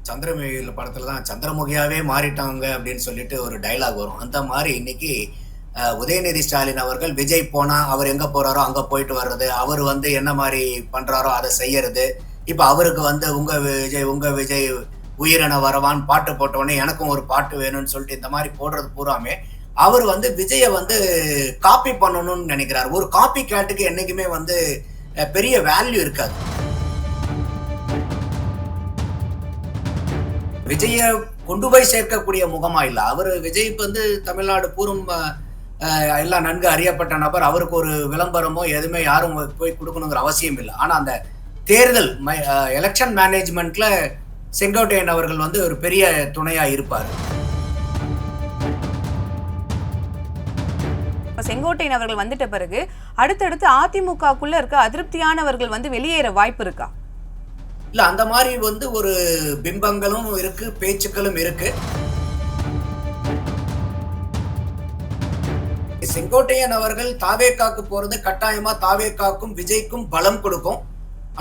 சந்திரமுகில படத்துல தான் சந்திரமுகியாவே மாறிட்டாங்க அப்படின்னு சொல்லிட்டு ஒரு டயலாக் வரும். அந்த மாரி இன்னைக்கு உதயநிதி ஸ்டாலின் அவர்கள் விஜய் போனா அவர் எங்க போறாரோ அங்க போயிட்டு வர்றது, அவர் வந்து என்ன மாரி பண்றாரோ அத செய்யறது. இப்ப அவருக்கு வந்து உங்க விஜய் உயிரென வரவான் பாட்டு போட்ட உடனே எனக்கும் ஒரு பாட்டு வேணும்னு சொல்லிட்டு இந்த மாரி போடுறது பூராமே, அவர் வந்து விஜய வந்து காப்பி பண்ணணும்னு நெனைக்கிறாரு. ஒரு காப்பி கேட்டுக்கு என்னைக்குமே வந்து பெரிய வேல்யூ இருக்காது. விஜய கொண்டு போய் சேர்க்கக்கூடிய முகமா இல்ல. அவரு விஜய்க்கு வந்து தமிழ்நாடு பூரம் எல்லாம் நன்கு அறியப்பட்ட நபர். அவருக்கு ஒரு விளம்பரமோ எதுவுமே யாரும் போய் குடுக்கணுங்கிற அவசியம் இல்ல. ஆனா அந்த தேர்தல் எலக்ஷன் மேனேஜ்மென்ட்ல செங்கோட்டையன் அவர்கள் வந்து ஒரு பெரிய துணையா இருப்பாரு. செங்கோட்டையன் அவர்கள் வந்துட்ட பிறகு அடுத்தடுத்து அதிமுகக்குள்ள இருக்க அதிருப்தியானவர்கள் வந்து வெளியேற வாய்ப்பு இருக்கா? இல்ல அந்த மாரி வந்து ஒரு பிம்பங்களும் இருக்கு, பேச்சுக்களும் இருக்கு. செங்கோட்டையன் அவர்கள் தாவேகாக்கு போறது கட்டாயமா தாவேகாக்கும் விஜய்க்கும் பலம் கொடுக்கும்.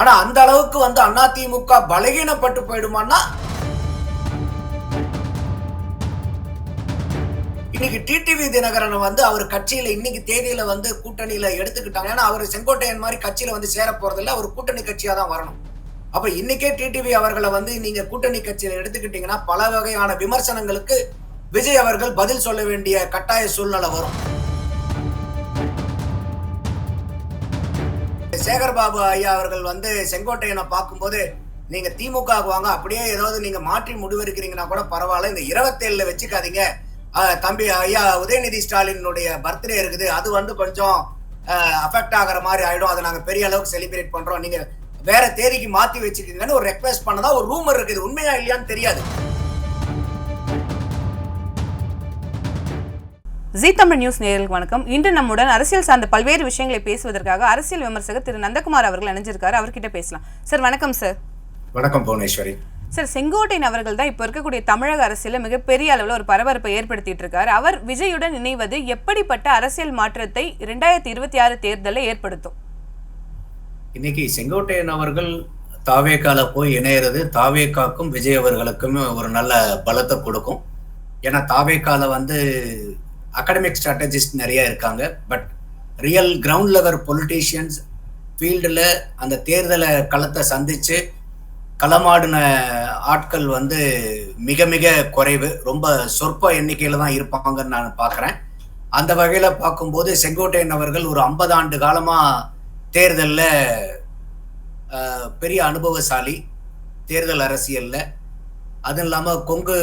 ஆனா அந்த அளவுக்கு வந்து அதிமுக பலகீனப்பட்டு போயிடுமான்னா இன்னைக்கு டிடிவி தினகரன் வந்து அவர் கட்சியில இன்னைக்கு தேதியில வந்து கூட்டணியில எடுத்துக்கிட்டாங்க. ஏன்னா அவர் செங்கோட்டையன் மாதிரி கட்சியில வந்து சேர போறதில்ல. அவர் கூட்டணி கட்சியா தான் வரணும். அப்ப இன்னைக்கே டிடிவி அவர்களை வந்து நீங்க கூட்டணி கட்சியில எடுத்துக்கிட்டீங்கன்னா பல வகையான விமர்சனங்களுக்கு விஜய் அவர்கள் பதில் சொல்ல வேண்டிய கட்டாய சூழ்நிலை வரும். சேகர்பாபு ஐயா அவர்கள் வந்து செங்கோட்டையனை பார்க்கும்போது நீங்க திமுக வாங்க, அப்படியே ஏதாவது நீங்க மாற்றி முடிவெடுக்கிறீங்கன்னா கூட பரவாயில்ல, இந்த 27ல வச்சுக்காதீங்க, தம்பி ஐயா உதயநிதி ஸ்டாலினுடைய பர்த்டே இருக்குது, அது வந்து கொஞ்சம் அஃபெக்ட் ஆகிற மாதிரி ஆயிடும், அதை நாங்க பெரிய அளவுக்கு செலிப்ரேட் பண்றோம், நீங்க வேற தேதிக்கு மாத்தி வச்சுக்கீங்கன்னு ஒரு ரெக்வெஸ்ட் பண்ணதா ஒரு ரூமர் இருக்குது. உண்மையா இல்லையான்னு தெரியாது. ஜீ தமிழ் நியூஸ் நேயர்களுக்கு வணக்கம். இன்று நம்முடன் அரசியல் சார்ந்த பல்வேறு விஷயங்களை பேசுவதற்காக அரசியல் விமர்சகர் திரு நந்தகுமார் அவர்கள் இணைஞ்சிருக்காரு. அவர்கிட்ட பேசலாம். சார் வணக்கம். சார் வணக்கம் புவனேஸ்வரி. சார், செங்கோட்டையன் அவர்கள் தான் இப்ப இருக்கக்கூடிய தமிழக அரசியல மிகப்பெரிய அளவில் ஒரு பரபரப்பை ஏற்படுத்திட்டு இருக்காரு. அவர் விஜயுடன் இணைவது எப்படிப்பட்ட அரசியல் மாற்றத்தை 2026 தேர்தலில் ஏற்படுத்தும்? இன்னைக்கு செங்கோட்டையன் அவர்கள் தாவேகால போய் இணையிறது தாவேகாக்கும் விஜய் அவர்களுக்கும் ஒரு நல்ல பலத்தை கொடுக்கும். ஏன்னா தாவேகால வந்து அகாடமிக் ஸ்ட்ராட்டஜிஸ்ட் நிறைய இருக்காங்க. But real ground level politicians ஃபீல்டில் அந்த தேர்தலை களத்தை சந்திச்சு களமாடின ஆட்கள் வந்து மிக மிக குறைவு, ரொம்ப சொற்ப எண்ணிக்கையில் தான் இருப்பாங்கன்னு நான் பார்க்குறேன். அந்த வகையில் பார்க்கும்போது செங்கோட்டையன் அவர்கள் ஒரு 50 ஆண்டு காலமாக தேர்தலில் பெரிய அனுபவசாலி, தேர்தல் அரசியலில். அதுவும் இல்லாமல் கொங்கு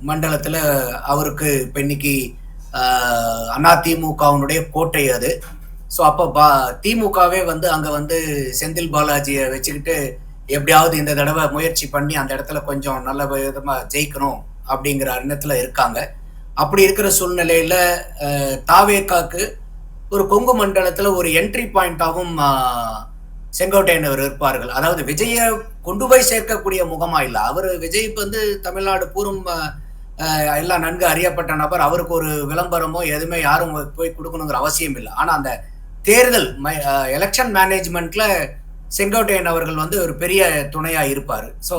மண்டலத்தில் அவருக்கு இப்போ இன்னைக்கு அதிமுகவினுடைய கோட்டை அது. ஸோ அப்போ திமுகவே வந்து அங்கே வந்து செந்தில் பாலாஜியை வச்சுக்கிட்டு எப்படியாவது இந்த தடவை முயற்சி பண்ணி அந்த இடத்துல கொஞ்சம் நல்ல விதமாக ஜெயிக்கணும் அப்படிங்கிற எண்ணத்தில் இருக்காங்க. அப்படி இருக்கிற சூழ்நிலையில் தாவேகாக்கு ஒரு கொங்கு மண்டலத்தில் ஒரு என்ட்ரி பாயிண்டாகவும் செங்கோட்டையன் அவர் இருப்பார்கள். அதாவது விஜய கொண்டு போய் சேர்க்கக்கூடிய முகமா இல்லை. அவர் விஜய்க்கு வந்து தமிழ்நாடு பூரம் எல்லாம் நன்கு அறியப்பட்ட நபர். அவருக்கு ஒரு விளம்பரமோ எதுவுமே யாரும் போய் கொடுக்கணுங்கிற அவசியம் இல்லை. ஆனா அந்த தேர்தல் எலெக்ஷன் மேனேஜ்மெண்ட்ல செங்கோட்டையன் அவர்கள் வந்து ஒரு பெரிய துணையா இருப்பாரு. ஸோ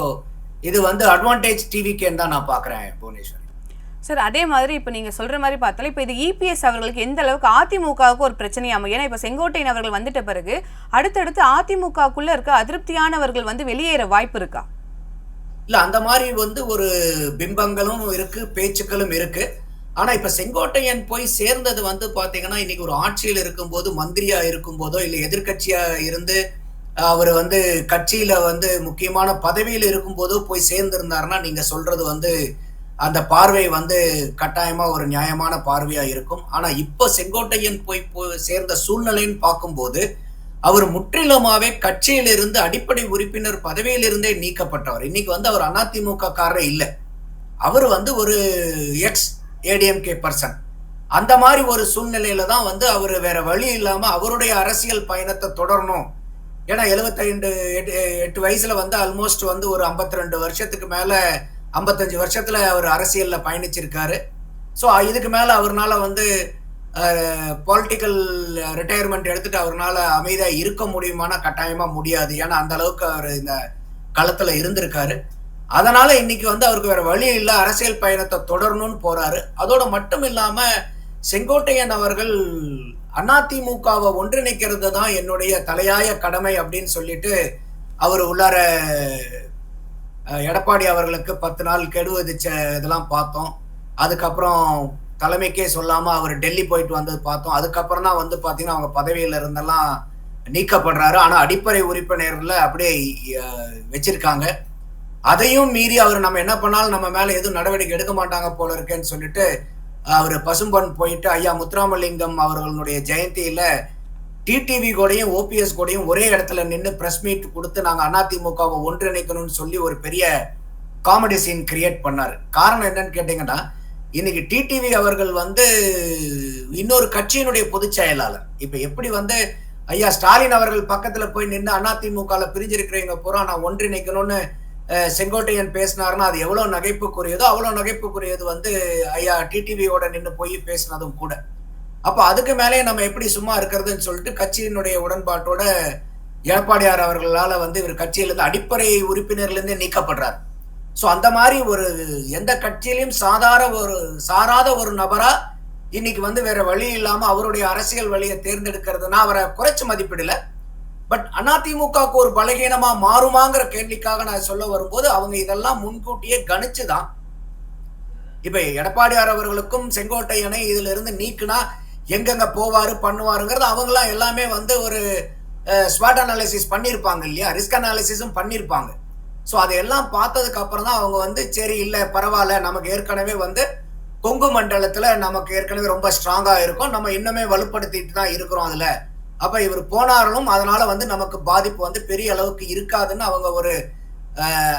இது வந்து அட்வான்டேஜ் டிவிக்கேன்னு தான் நான் பாக்குறேன் புவனேஸ்வரி. சார், அதே மாதிரி இப்போ நீங்கள் சொல்கிற மாதிரி பார்த்தாலும் இப்போ இது இபிஎஸ் அவர்களுக்கு எந்த அளவுக்கு அதிமுகவுக்கு ஒரு பிரச்சனையாகும்? ஏன்னா இப்போ செங்கோட்டையன் அவர்கள் வந்துட்ட பிறகு அடுத்தடுத்து அதிமுகக்குள்ளே இருக்க அதிருப்தியானவர்கள் வந்து வெளியேற வாய்ப்பு இருக்கா? இல்லை, அந்த மாதிரி வந்து ஒரு பிம்பங்களும் இருக்கு, பேச்சுக்களும் இருக்கு. ஆனா இப்ப செங்கோட்டையன் போய் சேர்ந்தது வந்து பாத்தீங்கன்னா இன்னைக்கு ஒரு ஆட்சியில் இருக்கும்போது, மந்திரியா இருக்கும்போதோ இல்லை எதிர்கட்சியா இருந்து அவர் வந்து கட்சியில வந்து முக்கியமான பதவியில் இருக்கும்போதோ போய் சேர்ந்திருந்தாருன்னா நீங்க சொல்றது வந்து அந்த பார்வை வந்து கட்டாயமா ஒரு நியாயமான பார்வையா இருக்கும். ஆனா இப்ப செங்கோட்டையன் போய் சேர்ந்த சூழ்நிலைன்னு பார்க்கும்போது அவர் முற்றிலுமாவே கட்சியிலிருந்து அடிப்படை உறுப்பினர் பதவியிலிருந்தே நீக்கப்பட்டவர். இன்னைக்கு வந்து அவர் அதிமுக காரரே இல்லை. அவர் வந்து ஒரு எக்ஸ் ஏடிஎம்கே பர்சன். அந்த மாதிரி ஒரு சூழ்நிலையில தான் வந்து அவர் வேற வழி இல்லாம அவருடைய அரசியல் பயணத்தை தொடரணும். ஏன்னா 8 வயசுல வந்து ஆல்மோஸ்ட் வந்து ஒரு 52 வருஷத்துக்கு மேல 55 வருஷத்துல அவர் அரசியல்ல பயணிச்சிருக்காரு. ஸோ இதுக்கு மேல அவர்னால வந்து பொலிட்டிக்கல் ரிட்டையர்மெண்ட் எடுத்துட்டு அவர்னால அமைதியா இருக்க முடியுமானா கட்டாயமா முடியாது. ஏன்னா அந்த அளவுக்கு அவர் இந்த களத்துல இருந்திருக்காரு. அதனால இன்னைக்கு வந்து அவருக்கு வேற வழி இல்ல, அரசியல் பயணத்தை தொடரணும்னு போறாரு. அதோட மட்டும் இல்லாம செங்கோட்டையன் அவர்கள் அதிமுகவை ஒன்றிணைக்கிறது தான் என்னுடைய தலையாய கடமை அப்படின்னு சொல்லிட்டு அவர் உள்ளார எடப்பாடி அவர்களுக்கு 10 நாள் கெடு விதிச்ச இதெல்லாம் பார்த்தோம். அதுக்கப்புறம் தலைமைக்கே சொல்லாம அவர் டெல்லி போயிட்டு வந்தது பார்த்தோம். அதுக்கப்புறம் தான் வந்து பார்த்தீங்கன்னா, அவங்க பதவியில இருந்தெல்லாம் நீக்கப்படுறாரு. ஆனா அடிப்படை உறுப்பினர்ல அப்படியே வச்சிருக்காங்க. அதையும் மீறி அவர் நம்ம என்ன பண்ணாலும் நம்ம மேல எதுவும் நடவடிக்கை எடுக்க மாட்டாங்க போல இருக்கேன்னு சொல்லிட்டு அவர் பசும்பொன் போயிட்டு ஐயா முத்துராமலிங்கம் அவர்களுடைய ஜெயந்தியில டிடிவி கூடயும் ஓபிஎஸ் கூடயும் ஒரே இடத்துல நின்று பிரஸ் மீட் கொடுத்து நாங்க அதிமுகவை ஒன்றிணைக்கணும்னு சொல்லி ஒரு பெரிய காமெடி சீன் கிரியேட் பண்ணாரு. காரணம் என்னன்னு கேட்டீங்கன்னா, இன்னைக்கு டிடிவி அவர்கள் வந்து இன்னொரு கட்சியினுடைய பொதுச் செயலாளர். இப்ப எப்படி வந்து ஐயா ஸ்டாலின் அவர்கள் பக்கத்துல போய் நின்று அதிமுகல பிரிஞ்சிருக்கிறவங்க பூரா நான் ஒன்றிணைக்கணும்னு செங்கோட்டையன் பேசினாருன்னா அது எவ்வளவு நகைப்புக்குரியதோ அவ்வளவு நகைப்புக்குரியது வந்து ஐயா டிடிவியோட நின்று போய் பேசினதும் கூட. அப்ப அதுக்கு மேலே நம்ம எப்படி சும்மா இருக்கிறதுன்னு சொல்லிட்டு கட்சியினுடைய உடன்பாட்டோட எடப்பாடியார் அவர்களால வந்து இவர் கட்சியிலிருந்து அடிப்படை உறுப்பினர்ல இருந்தே நீக்கப்படுறார். சோ அந்த மாதிரி ஒரு எந்த கட்சியிலும் சாராத ஒரு நபரா இன்னைக்கு வந்து வேற வழி இல்லாம அவருடைய அரசியல் வழியை தேர்ந்தெடுக்கிறதுனா அவரை குறைச்சு மதிப்பிடல. பட் அதிமுகவுக்கு ஒரு பலகீனமா மாறுமாங்கிற கேள்விக்காக நான் சொல்ல வரும்போது அவங்க இதெல்லாம் முன்கூட்டியே கணிச்சுதான் இப்ப எடப்பாடியார் அவர்களுக்கும் செங்கோட்டையனை இதுல இருந்து நீக்குனா எங்கெங்க போவாரு பண்ணுவாருங்கிறது அவங்களாம் எல்லாமே வந்து ஒரு ஸ்வாட் அனாலிசிஸ் பண்ணியிருப்பாங்க இல்லையா, ரிஸ்க் அனாலிசிஸும் பண்ணியிருப்பாங்க. ஸோ அதையெல்லாம் பார்த்ததுக்கு அப்புறம் தான் அவங்க வந்து சரி இல்லை பரவாயில்ல, நமக்கு ஏற்கனவே வந்து கொங்கு மண்டலத்துல நமக்கு ஏற்கனவே ரொம்ப ஸ்ட்ராங்கா இருக்கும், நம்ம இன்னுமே வலுப்படுத்திட்டு தான் இருக்கிறோம் அதுல. அப்ப இவர் போனாலும் அதனால வந்து நமக்கு பாதிப்பு வந்து பெரிய அளவுக்கு இருக்காதுன்னு அவங்க ஒரு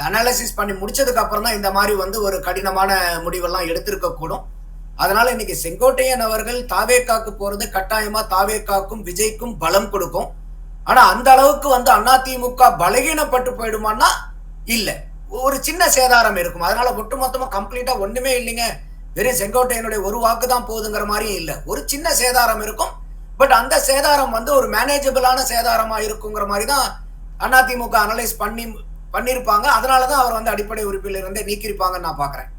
அனாலிசிஸ் பண்ணி முடிச்சதுக்கு அப்புறம் தான் இந்த மாதிரி வந்து ஒரு கடினமான முடிவெல்லாம் எடுத்திருக்க கூடும். அதனால இன்னைக்கு செங்கோட்டையன் அவர்கள் தாவேக்காக்கு போறது கட்டாயமா தாவேக்காக்கும் விஜய்க்கும் பலம் கொடுக்கும். ஆனா அந்த அளவுக்கு வந்து அதிமுக பலகீனப்பட்டு போயிடுமான்னா இல்ல, ஒரு சின்ன சேதாரம் இருக்கும். அதனால ஒட்டுமொத்தமா கம்ப்ளீட்டா ஒண்ணுமே இல்லைங்க, வெறும் செங்கோட்டையனுடைய ஒரு வாக்கு தான் போகுதுங்கிற மாதிரியும் இல்ல, ஒரு சின்ன சேதாரம் இருக்கும். பட் அந்த சேதாரம் வந்து ஒரு மேனேஜபிளான சேதாரமா இருக்குங்கிற மாதிரி தான் அதிமுக அனலைஸ் பண்ணிருப்பாங்க. அதனாலதான் அவர் வந்து அடிப்படை உறுப்பில் இருந்தே நீக்கிருப்பாங்கன்னு நான் பாக்குறேன்.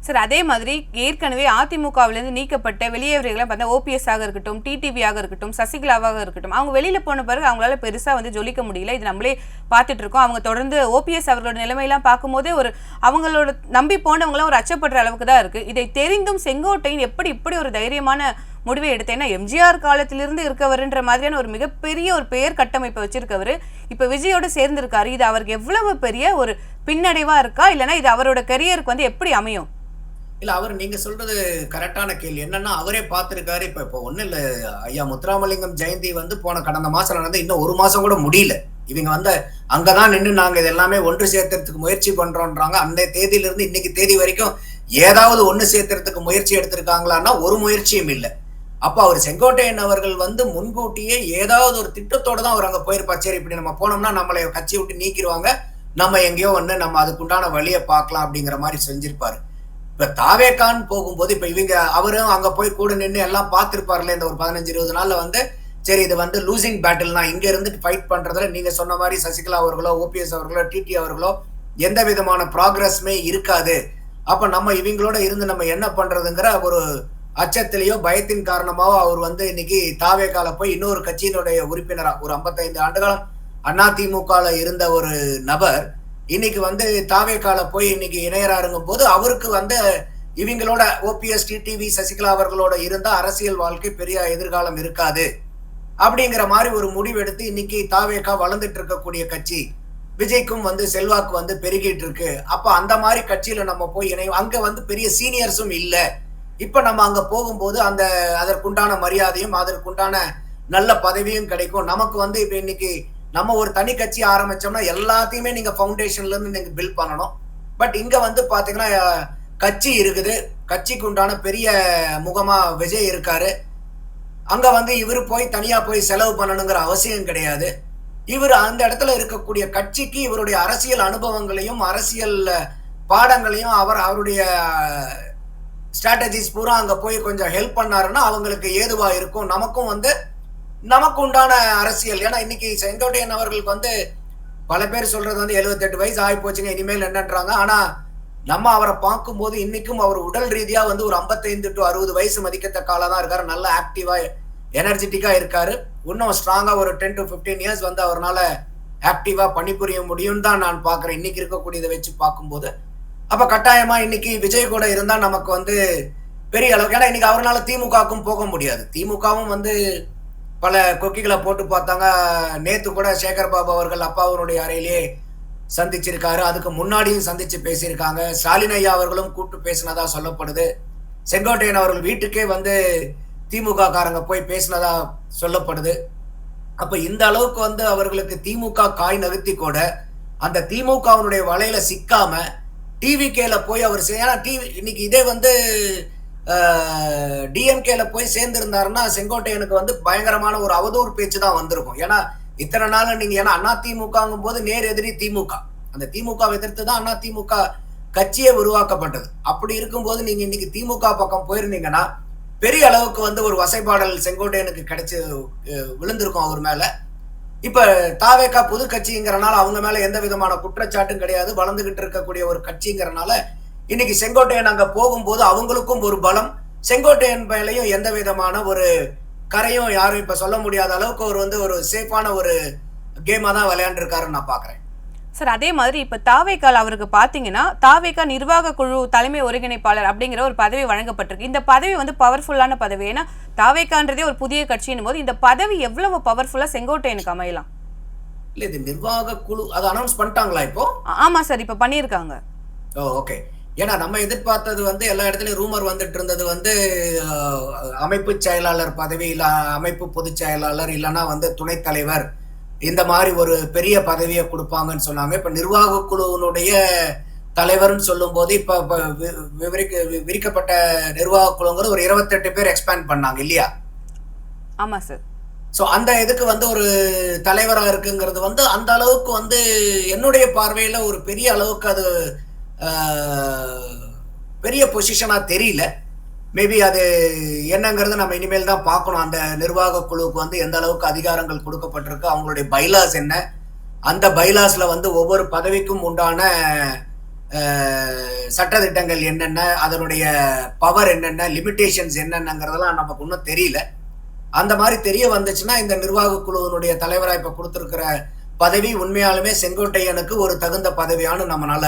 சார் அதே மாதிரி ஏற்கனவே அதிமுகவிலிருந்து நீக்கப்பட்ட வெளியேறவர்களை பார்த்தா ஓபிஎஸ் ஆக இருக்கட்டும், டிடிவி ஆக இருக்கட்டும், சசிகலாவாக இருக்கட்டும், அவங்க வெளியில போன பிறகு அவங்களால பெருசா வந்து ஜொலிக்க முடியல. இது நம்மளே பார்த்துட்டு இருக்கோம். அவங்க தொடர்ந்து ஓபிஎஸ் அவர்களோட நிலைமையெல்லாம் பார்க்கும்போதே ஒரு அவங்களோட நம்பி போனவங்களாம் ஒரு அச்சப்படுற அளவுக்கு தான் இருக்கு. இதை தெரிந்தும் செங்கோட்டையன் எப்படி இப்படி ஒரு தைரியமான முடிவை எடுத்தேன்னா, எம்ஜிஆர் காலத்திலிருந்து இருக்கவருன்ற மாதிரியான ஒரு மிகப்பெரிய ஒரு பெயர் கட்டமைப்பை வச்சிருக்கவர் இப்ப விஜயோட சேர்ந்து இருக்காரு. இது அவருக்கு எவ்வளவு பெரிய ஒரு பின்னடைவா இருக்கா, இல்லைன்னா இது அவரோட கரியருக்கு வந்து எப்படி அமையும்? இல்ல அவர் நீங்க சொல்றது கரெக்டான கேள்வி. என்னன்னா அவரே பார்த்திருக்காரு. இப்ப ஒண்ணு இல்ல, ஐயா முத்துராமலிங்கம் ஜெயந்தி வந்து போன கடந்த மாசம் நடந்து இன்னும் ஒரு மாசம் கூட முடியல. இவங்க வந்து அங்கதான் நின்று நாங்க இது எல்லாமே ஒன்று சேர்த்துறதுக்கு முயற்சி பண்றோம்ன்றாங்க. அந்த தேதியில இருந்து இன்னைக்கு தேதி வரைக்கும் ஏதாவது ஒண்ணு சேர்த்துறதுக்கு முயற்சி எடுத்திருக்காங்களான்னா ஒரு முயற்சியும் இல்லை. அப்ப அவர் செங்கோட்டையன் அவர்கள் வந்து முன்கூட்டியே ஏதாவது ஒரு திட்டத்தோட தான் அவர் அங்க போயிருப்பார். சரி இப்படி நம்ம போனோம்னா நம்மளை கட்சி விட்டு நீக்கிடுவாங்க, நம்ம எங்கேயோ வந்து நம்ம அதுக்குண்டான வழியை பார்க்கலாம் அப்படிங்கிற மாதிரி செஞ்சிருப்பாரு. இப்ப தாவேக்கான்னு போகும்போது இப்ப இவங்க அவரும் அங்க போய் கூட நின்று எல்லாம் பார்த்திருப்பாருல இந்த ஒரு 15-20 நாள்ல வந்து சரி இது வந்து லூசிங் பேட்டில் தான், இங்க இருந்துட்டு ஃபைட் பண்றதுல நீங்க சொன்ன மாதிரி சசிகலா அவர்களோ ஓபிஎஸ் அவர்களோ டிடி அவர்களோ எந்த விதமான ப்ராக்ரஸ்மே இருக்காது. அப்ப நம்ம இவங்களோட இருந்து நம்ம என்ன பண்றதுங்கிற ஒரு அச்சத்திலேயோ பயத்தின் காரணமாவோ அவர் வந்து இன்னைக்கு தாவேக்கால போய் இன்னொரு கட்சியினுடைய உறுப்பினரா ஒரு 55 ஆண்டுகாலம் அதிமுகல இருந்த ஒரு நபர் இன்னைக்கு வந்து தாவேக்கால போய் இன்னைக்கு இணையராருங்கும் போது அவருக்கு வந்து இவங்களோட ஓபிஎஸ் டிடிவி சசிகலா அவர்களோட இருந்த அரசியல் வாழ்க்கை பெரிய எதிர்காலம் இருக்காது அப்படிங்கிற மாதிரி ஒரு முடிவு எடுத்து இன்னைக்கு தாவேக்கா வளர்ந்துட்டு இருக்கக்கூடிய கட்சி. விஜய்க்கும் வந்து செல்வாக்கு வந்து பெருகிட்டு இருக்கு. அப்ப அந்த மாதிரி கட்சியில நம்ம போய் அங்க வந்து பெரிய சீனியர்ஸும் இல்ல. இப்ப நம்ம அங்க போகும்போது அந்த அதற்குண்டான மரியாதையும் அதற்குண்டான நல்ல பதவியும் கிடைக்கும். நமக்கு வந்து இப்ப இன்னைக்கு நம்ம ஒரு தனி கட்சி ஆரம்பிச்சோம்னா எல்லாத்தையுமே நீங்க ஃபவுண்டேஷன்ல இருந்து நீங்க பில்ட் பண்ணணும். பட் இங்க வந்து பாத்தீங்கன்னா கட்சி இருக்குது, கட்சிக்கு உண்டான பெரிய முகமா விஜய் இருக்காரு. அங்க வந்து இவரு போய் தனியா போய் செலவு பண்ணணுங்கிற அவசியம் கிடையாது. இவர் அந்த இடத்துல இருக்கக்கூடிய கட்சிக்கு இவருடைய அரசியல் அனுபவங்களையும் அரசியல் பாடங்களையும் அவருடைய ஸ்ட்ராட்டஜிஸ் பூரா அங்க போய் கொஞ்சம் ஹெல்ப் பண்ணாருன்னா அவங்களுக்கு ஏதுவா இருக்கும். நமக்கும் வந்து நமக்கு உண்டான அரசியல். ஏன்னா இன்னைக்கு செங்கோட்டையன் அவர்களுக்கு வந்து பல பேர் சொல்றது வந்து 78 வயசு ஆகி போச்சுங்க இனிமேல் என்னன்றாங்க. ஆனா நம்ம அவரை பார்க்கும்போது இன்னைக்கும் அவர் உடல் ரீதியா வந்து ஒரு 55 to 60 வயசு மதிக்கத்தக்க ஆளா தான் இருக்காரு. நல்ல ஆக்டிவா எனர்ஜெட்டிக்கா இருக்காரு. இன்னும் ஸ்ட்ராங்கா ஒரு 10 to 15 இயர்ஸ் வந்து அவரால ஆக்டிவா பணிபுரிய முடியும்னு தான் நான் பார்க்கிறேன். இன்னைக்கு இருக்கக்கூடியதை வச்சு பார்க்கும்போது. அப்ப கட்டாயமா இன்னைக்கு விஜய் கூட இருந்தா நமக்கு வந்து பெரிய அளவுக்கு, ஏன்னா இன்னைக்கு அவரால திமுகவுக்கும் போக முடியாது. திமுகவும் வந்து பல கொக்கிகளை போட்டு பார்த்தாங்க. நேத்து கூட சேகர் பாபு அவர்கள் அப்பாவுடைய அறையிலேயே சந்திச்சிருக்காரு. அதுக்கு முன்னாடியும் சந்திச்சு பேசியிருக்காங்க. ஸ்டாலின் ஐயா அவர்களும் கூப்பிட்டு பேசினதா சொல்லப்படுது. செங்கோட்டையன் அவர்கள் வீட்டுக்கே வந்து திமுக காரங்க போய் பேசினதா சொல்லப்படுது. அப்ப இந்த அளவுக்கு வந்து அவர்களுக்கு திமுக காய் நகர்த்தி கூட அந்த திமுகவினுடைய வலையில சிக்காம டிவிகேல போய் அவர் ஏன்னா இன்னைக்கு இதே வந்து டிஎம்கேல போய் சேர்ந்திருந்தாருன்னா செங்கோட்டையனுக்கு வந்து பயங்கரமான ஒரு அவதூறு பேச்சு தான் வந்திருக்கும். ஏன்னா இத்தனை நாள் நீங்க, ஏன்னா அண்ணா திமுகங்கும் போது நேர் எதிரி திமுக, அந்த திமுக எதிர்த்து தான் அண்ணா திமுக கட்சியே உருவாக்கப்பட்டது. அப்படி இருக்கும்போது நீங்க இன்னைக்கு திமுக பக்கம் போயிருந்தீங்கன்னா பெரிய அளவுக்கு வந்து ஒரு வசைபாடல் செங்கோட்டையனுக்கு கிடைச்சு விழுந்திருக்கும் அவர் மேல. இப்ப தாவேகா புது கட்சிங்கிறனால அவங்க மேல எந்த விதமான குற்றச்சாட்டும் கிடையாது. வளர்ந்துகிட்டு இருக்கக்கூடிய ஒரு கட்சிங்கிறனால இன்னைக்கு செங்கோட்டையன் அங்க போகும்போது அவங்களுக்கும் ஒரு பலம், செங்கோட்டையன் மேலையும் எந்த விதமான ஒரு கரையும் யாரும் இப்ப சொல்ல முடியாத அளவுக்கு அவர் வந்து ஒரு சேஃபான ஒரு கேமா தான் விளையாண்டுருக்காருன்னு நான் பாக்குறேன். சார், அதே மாதிரி இப்ப தாவேகால் அவருக்கு பாத்தீங்கன்னா தாவேகா நிர்வாக குழு தலைமை ஒருங்கிணைப்பாளர் அப்படிங்கிற ஒரு பதவி வழங்கப்பட்டிருக்கு. இந்த பதவி வந்து பவர்ஃபுல்லான பதவி. ஏன்னா தாவேகான்றதே ஒரு புதிய கட்சியின் போது இந்த பதவி எவ்வளவு பவர்ஃபுல்லா செங்கோட்டையனுக்கு அமையலாம்? இல்ல, இது நிர்வாக குழு அது அனௌன்ஸ் பண்ணிட்டாங்களா இப்போ? ஆமா சார், இப்ப பண்ணிருக்காங்க. ஓகே. ஏன்னா நம்ம எதிர்பார்த்தது வந்து எல்லா இடத்துலயும் ரூமர் வந்துட்டு இருந்தது வந்து அமைப்பு செயலாளர் பதவி, இல்ல அமைப்பு பொதுச் செயலாளர், இல்லைன்னா வந்து துணைத் தலைவர், இந்த மாதிரி ஒரு பெரிய பதவியை கொடுப்பாங்கன்னு சொன்னாங்க. இப்ப நிர்வாக குழுவினுடைய தலைவர்னு சொல்லும் போது இப்ப விரிக்கப்பட்ட நிர்வாக குழுங்கிறது ஒரு 28 பேர் எக்ஸ்பேண்ட் பண்ணாங்க இல்லையா? ஆமா சார். சோ அந்த இதுக்கு வந்து ஒரு தலைவரா இருக்குங்கிறது வந்து அந்த அளவுக்கு வந்து என்னுடைய பார்வையில ஒரு பெரிய அளவுக்கு அது பெரிய பொசிஷனா தெரியல. மேபி அது என்னங்கிறது நம்ம இனிமேல் தான் பார்க்கணும். அந்த நிர்வாக குழுவுக்கு வந்து எந்த அளவுக்கு அதிகாரங்கள் கொடுக்கப்பட்டிருக்கு, அவங்களுடைய பைலாஸ் என்ன, அந்த பைலாஸ்ல வந்து ஒவ்வொரு பதவிக்கும் உண்டான சட்டதிட்டங்கள் என்னென்ன, அதனுடைய பவர் என்னென்ன, லிமிடேஷன்ஸ் என்னென்னங்கிறதெல்லாம் நமக்கு இன்னும் தெரியல. அந்த மாதிரி தெரிய வந்துச்சுன்னா இந்த நிர்வாக குழுவினுடைய தலைவராக இப்ப கொடுத்திருக்கிற பதவி உண்மையாலுமே செங்கோட்டையனுக்கு ஒரு தகுந்த பதவியானு நம்மளால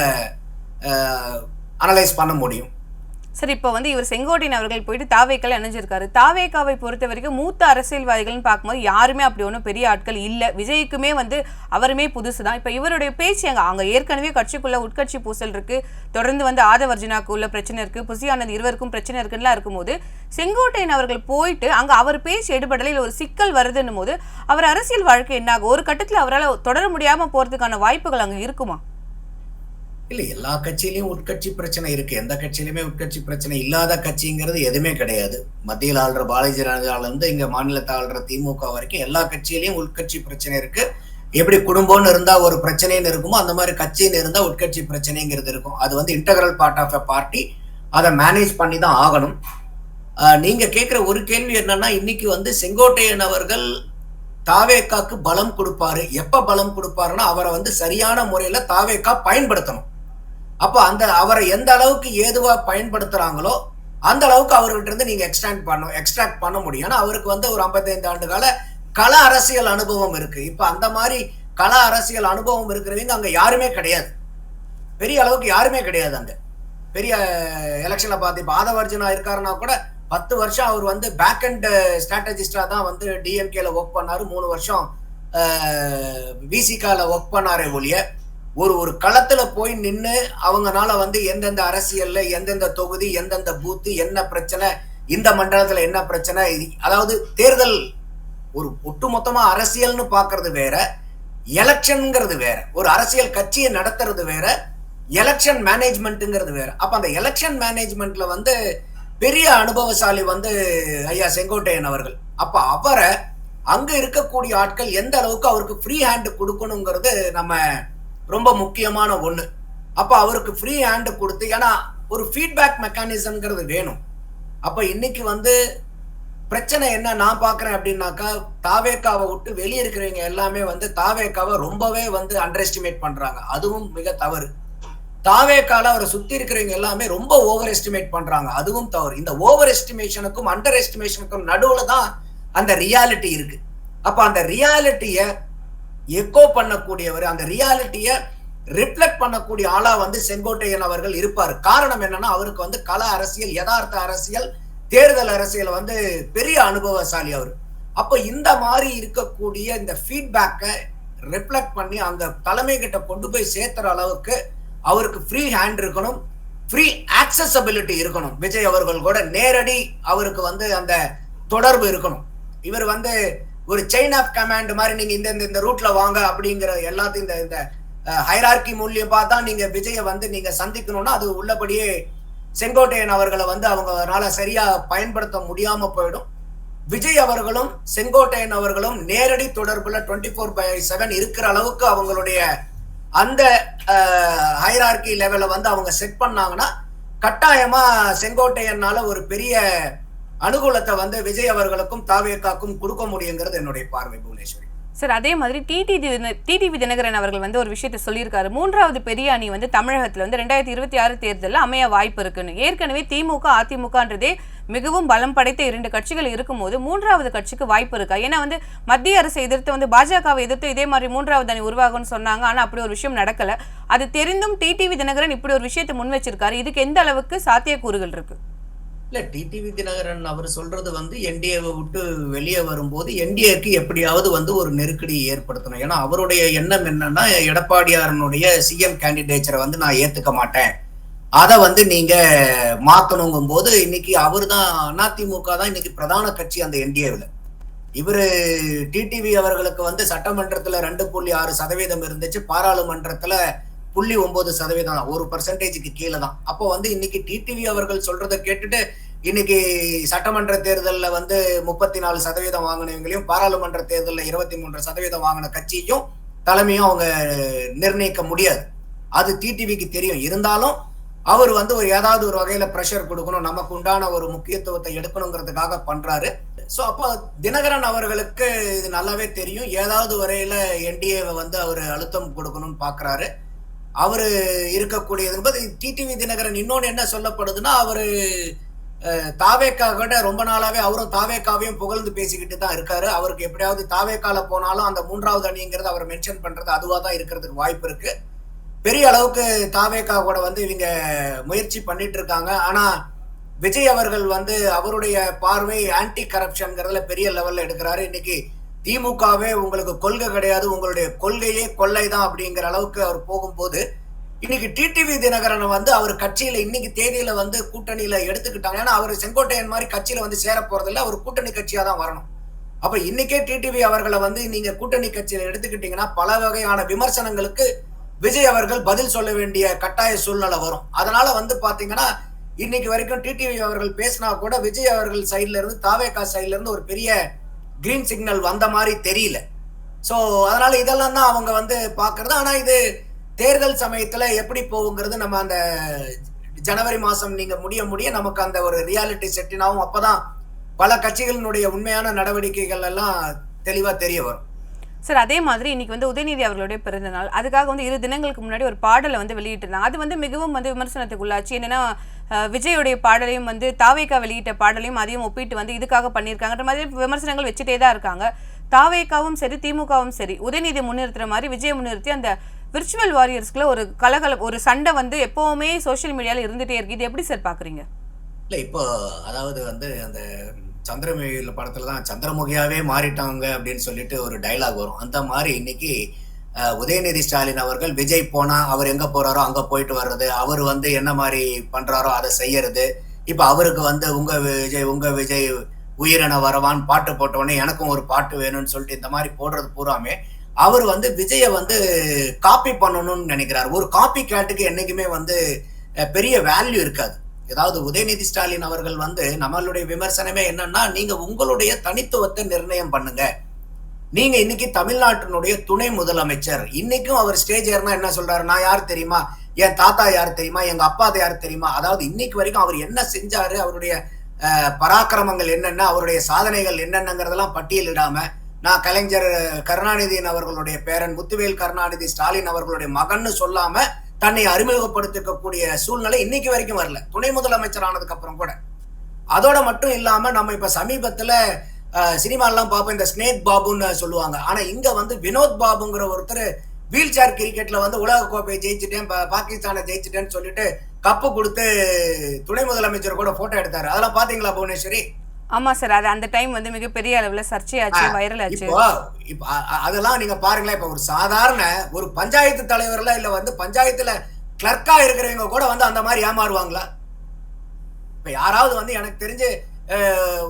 அனலைஸ் பண்ண முடியும். சரி, இப்போ வந்து இவர் செங்கோட்டையன் அவர்கள் போயிட்டு தாவேக்கால இணைஞ்சிருக்காரு. தாவேக்காவை பொறுத்த வரைக்கும் மூத்த அரசியல்வாதிகள்னு பார்க்கும்போது யாருமே அப்படி ஒன்றும் பெரிய ஆட்கள் இல்லை. விஜய்க்குமே வந்து அவருமே புதுசு தான். இப்போ இவருடைய பேச்சு அங்கே ஏற்கனவே கட்சிக்குள்ள உட்கட்சி பூசல் இருக்கு, தொடர்ந்து வந்து ஆதவர்ஜுனாக்கு உள்ள பிரச்சனை இருக்கு, புசி ஆனந்த் இருவருக்கும் பிரச்சனை இருக்குன்னா இருக்கும்போது செங்கோட்டையன் அவர்கள் போயிட்டு அங்கே அவர் பேச்சு எடுபடலில் ஒரு சிக்கல் வருதுன்னும் போது அவர் அரசியல் வாழ்க்கை என்னாகும்? ஒரு கட்டத்தில் அவரால் தொடர முடியாமல் போகிறதுக்கான வாய்ப்புகள் அங்கே இருக்குமா? இல்ல, எல்லா கட்சியிலயும் உட்கட்சி பிரச்சனை இருக்கு. எந்த கட்சியிலுமே உட்கட்சி பிரச்சனை இல்லாத கட்சிங்கிறது எதுவுமே கிடையாது. மத்தியில் ஆள்ற பாரதிய ஜனதால இருந்து இங்க மாநிலத்தை ஆள்ற திமுக வரைக்கும் எல்லா கட்சியிலயும் உட்கட்சி பிரச்சனை இருக்கு. எப்படி குடும்பம்னு இருந்தா ஒரு பிரச்சனைன்னு இருக்குமோ அந்த மாதிரி கட்சின்னு இருந்தா உட்கட்சி பிரச்சனைங்கிறது இருக்கும். அது வந்து integral part of a party. அதை மேனேஜ் பண்ணி தான் ஆகணும். நீங்க கேட்கிற ஒரு கேள்வி என்னன்னா, இன்னைக்கு வந்து செங்கோட்டையன் அவர்கள் தாவேக்காக்கு பலம் கொடுப்பாரு. எப்ப பலம் கொடுப்பாருன்னா அவரை வந்து சரியான முறையில தாவேக்கா பயன்படுத்தணும். அப்ப அந்த அவரை எந்த அளவுக்கு ஏதுவா பயன்படுத்துறாங்களோ அந்த அளவுக்கு அவர்கிட்ட இருந்து நீங்க எக்ஸ்ட்ராக்ட் பண்ண முடியும். ஏன்னா அவருக்கு வந்து ஒரு 55 ஆண்டு கால கள அரசியல் அனுபவம் இருக்கு. இப்ப அந்த மாதிரி கள அரசியல் அனுபவம் இருக்கிறவங்க அங்க யாருமே கிடையாது, பெரிய அளவுக்கு யாருமே கிடையாது. அங்க பெரிய எலெக்ஷன்ல பார்த்து இப்ப ஆதவர்ஜுனா இருக்காருன்னா கூட 10 வருஷம் அவர் வந்து பேக் அண்ட் ஸ்ட்ராட்டஜிஸ்டா தான் வந்து டிஎம்கேல ஒர்க் பண்ணாரு. 3 வருஷம் விசிகால ஒர்க் பண்ணாரே ஒழிய ஒரு களத்துல போய் நின்று அவங்கனால வந்து எந்தெந்த அரசியல்ல எந்தெந்த தொகுதி எந்தெந்த பூத்து என்ன பிரச்சனை, இந்த மண்டலத்துல என்ன பிரச்சனை, அதாவது தேர்தல் ஒரு ஒட்டுமொத்தமா அரசியல்னு பாக்குறது வேற, எலெக்ஷன்ங்கிறது வேற. ஒரு அரசியல் கட்சியை நடத்துறது வேற, எலெக்ஷன் மேனேஜ்மெண்ட்ங்கிறது வேற. அப்ப அந்த எலெக்ஷன் மேனேஜ்மெண்ட்ல வந்து பெரிய அனுபவசாலி வந்து ஐயா செங்கோட்டையன் அவர்கள். அப்ப அவரை அங்க இருக்கக்கூடிய ஆட்கள் எந்த அளவுக்கு அவருக்கு ஃப்ரீ ஹேண்ட் கொடுக்கணுங்கிறது நம்ம ரொம்ப முக்கியமான ஒண்ணு. அப்ப அவருக்கு ஃப்ரீ ஹேண்ட் கொடுத்து, ஏன்னா ஒரு ஃபீட்பேக் மெக்கானிசம்ங்கிறது வேணும். அப்ப இன்னைக்கு வந்து பிரச்சனை என்ன நான் பாக்குறேன் அப்படின்னாக்கா, தாவேக்காவை விட்டு வெளியே இருக்கிறவங்க எல்லாமே வந்து தாவேக்காவை ரொம்பவே வந்து அண்டர் எஸ்டிமேட் பண்றாங்க. அதுவும் மிக தவறு. தாவேக்கால அவரை சுத்தி இருக்கிறவங்க எல்லாமே ரொம்ப ஓவர் எஸ்டிமேட் பண்றாங்க. அதுவும் தவறு. இந்த ஓவர் எஸ்டிமேஷனுக்கும் அண்டர் எஸ்டிமேஷனுக்கும் நடுவுல தான் அந்த ரியாலிட்டி இருக்கு. அப்ப அந்த ரியாலிட்டிய எக்கோ பண்ணக்கூடியவர், அந்த ரியாலிட்டிய ரிஃப்ளெக்ட் பண்ணக்கூடிய ஆளா வந்து செங்கோட்டையன் அவர்கள் இருப்பாரு. காரணம் என்னன்னா, அவருக்கு வந்து கள அரசியல், யதார்த்த அரசியல், தேர்தல் அரசியல் வந்து பெரிய அனுபவசாலி அவரு. அப்ப இந்த மாதிரி இருக்கக்கூடிய இந்த ஃபீட்பேக்க ரிஃப்ளெக்ட் பண்ணி அந்த தலைமை கிட்ட கொண்டு போய் சேர்த்துற அளவுக்கு அவருக்கு ஃப்ரீ ஹேண்ட் இருக்கணும், ஃப்ரீ ஆக்சசபிலிட்டி இருக்கணும். விஜய் அவர்கள் கூட நேரடி அவருக்கு வந்து அந்த தொடர்பு இருக்கணும். இவர் வந்து ஒரு செயின் ஆஃப் கமாண்ட் மாதிரி நீங்க இந்த ரூட்ல வாங்க அப்படிங்கிற எல்லாத்தையும் இந்த ஹைரார்கி மூலியம் பார்த்தா நீங்க விஜயை வந்து நீங்க சந்திக்கணும்னா அது உள்ளபடியே செங்கோட்டையன் அவர்களை வந்து அவங்களால சரியா பயன்படுத்த முடியாம போயிடும். விஜய் அவர்களும் செங்கோட்டையன் அவர்களும் நேரடி தொடர்புல 24/7 இருக்கிற அளவுக்கு அவங்களுடைய அந்த ஹைரார்கி லெவல வந்து அவங்க செட் பண்ணாங்கன்னா கட்டாயமா செங்கோட்டையனால ஒரு பெரிய அனுகூலத்தை வந்து விஜய் அவர்களுக்கும் தாவேக்காக்கும் கொடுக்க முடியுங்கிறது என்னுடைய பார்வை புவனேஸ்வரி. சார், அதே மாதிரி டிடிவி தினகரன் அவர்கள் வந்து ஒரு விஷயத்தை சொல்லியிருக்காரு. மூன்றாவது பெரிய அணி வந்து தமிழகத்துல வந்து 2026 தேர்தலில் அமைய வாய்ப்பு இருக்குன்னு. ஏற்கனவே திமுக அதிமுகன்றதே மிகவும் பலம் படைத்த 2 கட்சிகள் இருக்கும்போது மூன்றாவது கட்சிக்கு வாய்ப்பு இருக்கா? ஏன்னா வந்து மத்திய அரசை எதிர்த்து வந்து பாஜகவை எதிர்த்து இதே மாதிரி மூன்றாவது அணி உருவாகும்னு சொன்னாங்க. ஆனா அப்படி ஒரு விஷயம் நடக்கல. அது தெரிந்தும் டிடிவி தினகரன் இப்படி ஒரு விஷயத்தை முன் வச்சிருக்காரு. இதுக்கு எந்த அளவுக்கு சாத்தியக்கூறுகள் இருக்கு? இல்ல, டிடிவி தினகரன் அவர் சொல்றது வந்து என்டிஏவை விட்டு வெளியே வரும்போது என்டிஏக்கு எப்படியாவது வந்து ஒரு நெருக்கடி ஏற்படுத்தணும். ஏன்னா அவருடைய எண்ணம் என்னன்னா, எடப்பாடியாரனுடைய சிஎம் கேண்டிடேச்சரை வந்து நான் ஏத்துக்க மாட்டேன், அதை வந்து நீங்க மாத்தணுங்கும் போது இன்னைக்கு அவரு தான், அதிமுக தான் இன்னைக்கு பிரதான கட்சி அந்த என்டிஏவில். இவரு டிடிவி அவர்களுக்கு வந்து சட்டமன்றத்துல 2.6% இருந்துச்சு, பாராளுமன்றத்துல 0.9%, 1% கீழே தான். அப்போ வந்து இன்னைக்கு டிடிவி அவர்கள் சொல்றதை கேட்டுட்டு இன்னைக்கு சட்டமன்ற தேர்தலில் வந்து 34% வாங்கினவங்களையும் பாராளுமன்ற தேர்தலில் 23% வாங்கின கட்சியும் தலைமையும் அவங்க நிர்ணயிக்க முடியாது. அது டிடிவிக்கு தெரியும். இருந்தாலும் அவர் வந்து ஒரு ஏதாவது ஒரு வகையில பிரஷர் கொடுக்கணும், நமக்கு உண்டான ஒரு முக்கியத்துவத்தை எடுக்கணுங்கிறதுக்காக பண்றாரு. சோ அப்போ தினகரன் அவர்களுக்கு இது நல்லாவே தெரியும். ஏதாவது வரையில என்டிஏவை வந்து அவர் அழுத்தம் கொடுக்கணும்னு பாக்குறாரு. அவரு இருக்கக்கூடியது டிடிவி தினகரன் இன்னொன்னு என்ன சொல்லப்படுதுன்னா, அவரு தாவேக்காக ரொம்ப நாளாவே அவரும் தாவேக்காவையும் புகழ்ந்து பேசிக்கிட்டு தான் இருக்காரு. அவருக்கு எப்படியாவது தாவேக்கால போனாலும் அந்த மூன்றாவது அணிங்கிறது அவர் மென்ஷன் பண்றது அதுவா தான் இருக்கிறதுக்கு வாய்ப்பு இருக்கு. பெரிய அளவுக்கு தாவேக்கா கூட வந்து இவங்க முயற்சி பண்ணிட்டு இருக்காங்க. ஆனா விஜய் அவர்கள் வந்து அவருடைய பார்வை ஆன்டி கரப்ஷன்ங்கிறதுல பெரிய லெவல்ல எடுக்கிறாரு. இன்னைக்கு திமுகவே உங்களுக்கு கொள்கை கிடையாது, உங்களுடைய கொள்கையே கொள்ளை தான் அப்படிங்கிற அளவுக்கு அவர் போகும்போது இன்னைக்கு டிடிவி தினகரனை வந்து அவர் கட்சியில இன்னைக்கு தேதியில வந்து கூட்டணியில எடுத்துக்கிட்டாங்க. ஏன்னா அவர் செங்கோட்டையன் மாதிரி கட்சியில வந்து சேர போறதில்ல, அவர் கூட்டணி கட்சியா தான் வரணும். அப்ப இன்னைக்கே டிடிவி அவர்களை வந்து நீங்க கூட்டணி கட்சியில எடுத்துக்கிட்டீங்கன்னா பல வகையான விமர்சனங்களுக்கு விஜய் அவர்கள் பதில் சொல்ல வேண்டிய கட்டாய சூழ்நிலை வரும். அதனால வந்து பாத்தீங்கன்னா இன்னைக்கு வரைக்கும் டிடிவி அவர்கள் பேசினா கூட விஜய் அவர்கள் சைட்ல இருந்து தாவேகா சைட்ல இருந்து ஒரு பெரிய கிரீன் சிக்னல் வந்த மாதிரி தெரியல. சோ அதனால இதெல்லாம் தான் அவங்க வந்து பாக்குறது. ஆனா இது தேர்தல் சமயத்துல எப்படி போகுங்கிறது நம்ம அந்த ஜனவரி மாசம் நீங்க முடிய நமக்கு அந்த ஒரு ரியாலிட்டி செட்டின் ஆகும். அப்பதான் பல கட்சிகளினுடைய உண்மையான நடவடிக்கைகள் எல்லாம் தெளிவா தெரிய வரும். சார், அதே மாதிரி இன்னைக்கு வந்து உதயநிதி அவர்களுடைய பிறந்த நாள். அதுக்காக வந்து 2 தினங்களுக்கு முன்னாடி ஒரு பாடலை வந்து வெளியிட்டிருந்தாங்க. அது வந்து மிகவும் வந்து விமர்சனத்துக்கு உள்ளாச்சு. என்னன்னா விஜயோடைய பாடலையும் வந்து தாவேக்கா வெளியிட்ட பாடலையும் அதையும் ஒப்பிட்டு வந்து இதுக்காக பண்ணியிருக்காங்கன்ற மாதிரி விமர்சனங்கள் வச்சுட்டே தான் இருக்காங்க. தாவேக்காவும் சரி திமுகவும் சரி உதயநிதி முன்னிறுத்துற மாதிரி விஜய் முன்னிறுத்தி அந்த விர்ச்சுவல் வாரியர்ஸ்க்குள்ள ஒரு சண்டை வந்து எப்பவுமே சோசியல் மீடியால இருந்துட்டே இருக்கு. இது எப்படி சார் பாக்குறீங்க? இல்ல, இப்போ அதாவது வந்து அந்த சந்திரமுகியில படத்துலதான் சந்திரமுகியாவே மாறிட்டாங்க அப்படின்னு சொல்லிட்டு ஒரு டைலாக் வரும். அந்த மாதிரி இன்னைக்கு உதயநிதி ஸ்டாலின் அவர்கள் விஜய் போனா அவர் எங்க போறாரோ அங்க போயிட்டு வர்றது, அவர் வந்து என்ன மாதிரி பண்றாரோ அதை செய்யறது. இப்ப அவருக்கு வந்து உங்க விஜய் உயிரென வரவான் பாட்டு போட்டவொடனே எனக்கும் ஒரு பாட்டு வேணும்னு சொல்லிட்டு இந்த மாதிரி போடுறது பூராமே அவர் வந்து விஜய வந்து காப்பி பண்ணணும்னு நினைக்கிறார். ஒரு காப்பி கேட்டுக்கு என்னைக்குமே வந்து பெரிய வேல்யூ இருக்காது. ஏதாவது உதயநிதி ஸ்டாலின் அவர்கள் வந்து நம்மளுடைய விமர்சனமே என்னன்னா, நீங்க உங்களுடைய தனித்துவத்தை நிர்ணயம் பண்ணுங்க. நீங்க இன்னைக்கு தமிழ்நாட்டினுடைய துணை முதலமைச்சர். இன்னைக்கும் அவர் ஸ்டேஜ் ஏறினா என்ன சொல்றாரு, நான் யார் தெரியுமா, என் தாத்தா யார் தெரியுமா, எங்க அப்பா யார் தெரியுமா. அதாவது இன்னைக்கு வரைக்கும் அவர் என்ன செஞ்சாரு, அவருடைய பராக்கிரமங்கள் என்னென்ன, அவருடைய சாதனைகள் என்னென்னங்கிறதெல்லாம் பட்டியலிடாம, நான் கலைஞர் கருணாநிதியின் அவர்களுடைய பேரன் முத்துவேல் கருணாநிதி ஸ்டாலின் அவர்களுடைய மகன்னு சொல்லாம தன்னை அறிமுகப்படுத்திக்கக்கூடிய சூழ்நிலை இன்னைக்கு வரைக்கும் வரல. துணை முதலமைச்சர் ஆனதுக்கு அப்புறம் கூட. அதோட மட்டும் இல்லாம நம்ம இப்ப சமீபத்துல சினிமாலாம் பார்ப்போம், இந்த ஸ்னேக் பாபுன்னு சொல்லுவாங்க. ஆனா இங்க வந்து வினோத் பாபுங்கிற ஒருத்தர் வீல் சேர் கிரிக்கெட்ல வந்து உலக கோப்பையை ஜெயிச்சுட்டேன், பாகிஸ்தானை ஜெயிச்சுட்டேன்னு சொல்லிட்டு கப்பு கொடுத்து துணை முதலமைச்சர் கூட போட்டோ எடுத்தாரு. அதெல்லாம் பாத்தீங்களா புவனேஸ்வரி? ஆமா சார், அது அந்த டைம் வந்து மிகப்பெரிய அளவுல சர்ச்சையாச்சு, வைரல் ஆச்சு. இப்போ அதெல்லாம் நீங்க பாருங்களேன். இப்ப ஒரு சாதாரண ஒரு பஞ்சாயத்து தலைவர்ல இல்ல வந்து பஞ்சாயத்துல கிளர்க்கா இருக்கிறவங்க கூட வந்து அந்த மாதிரி ஏமாறுவாங்களா? இப்ப யாராவது வந்து எனக்கு தெரிஞ்சு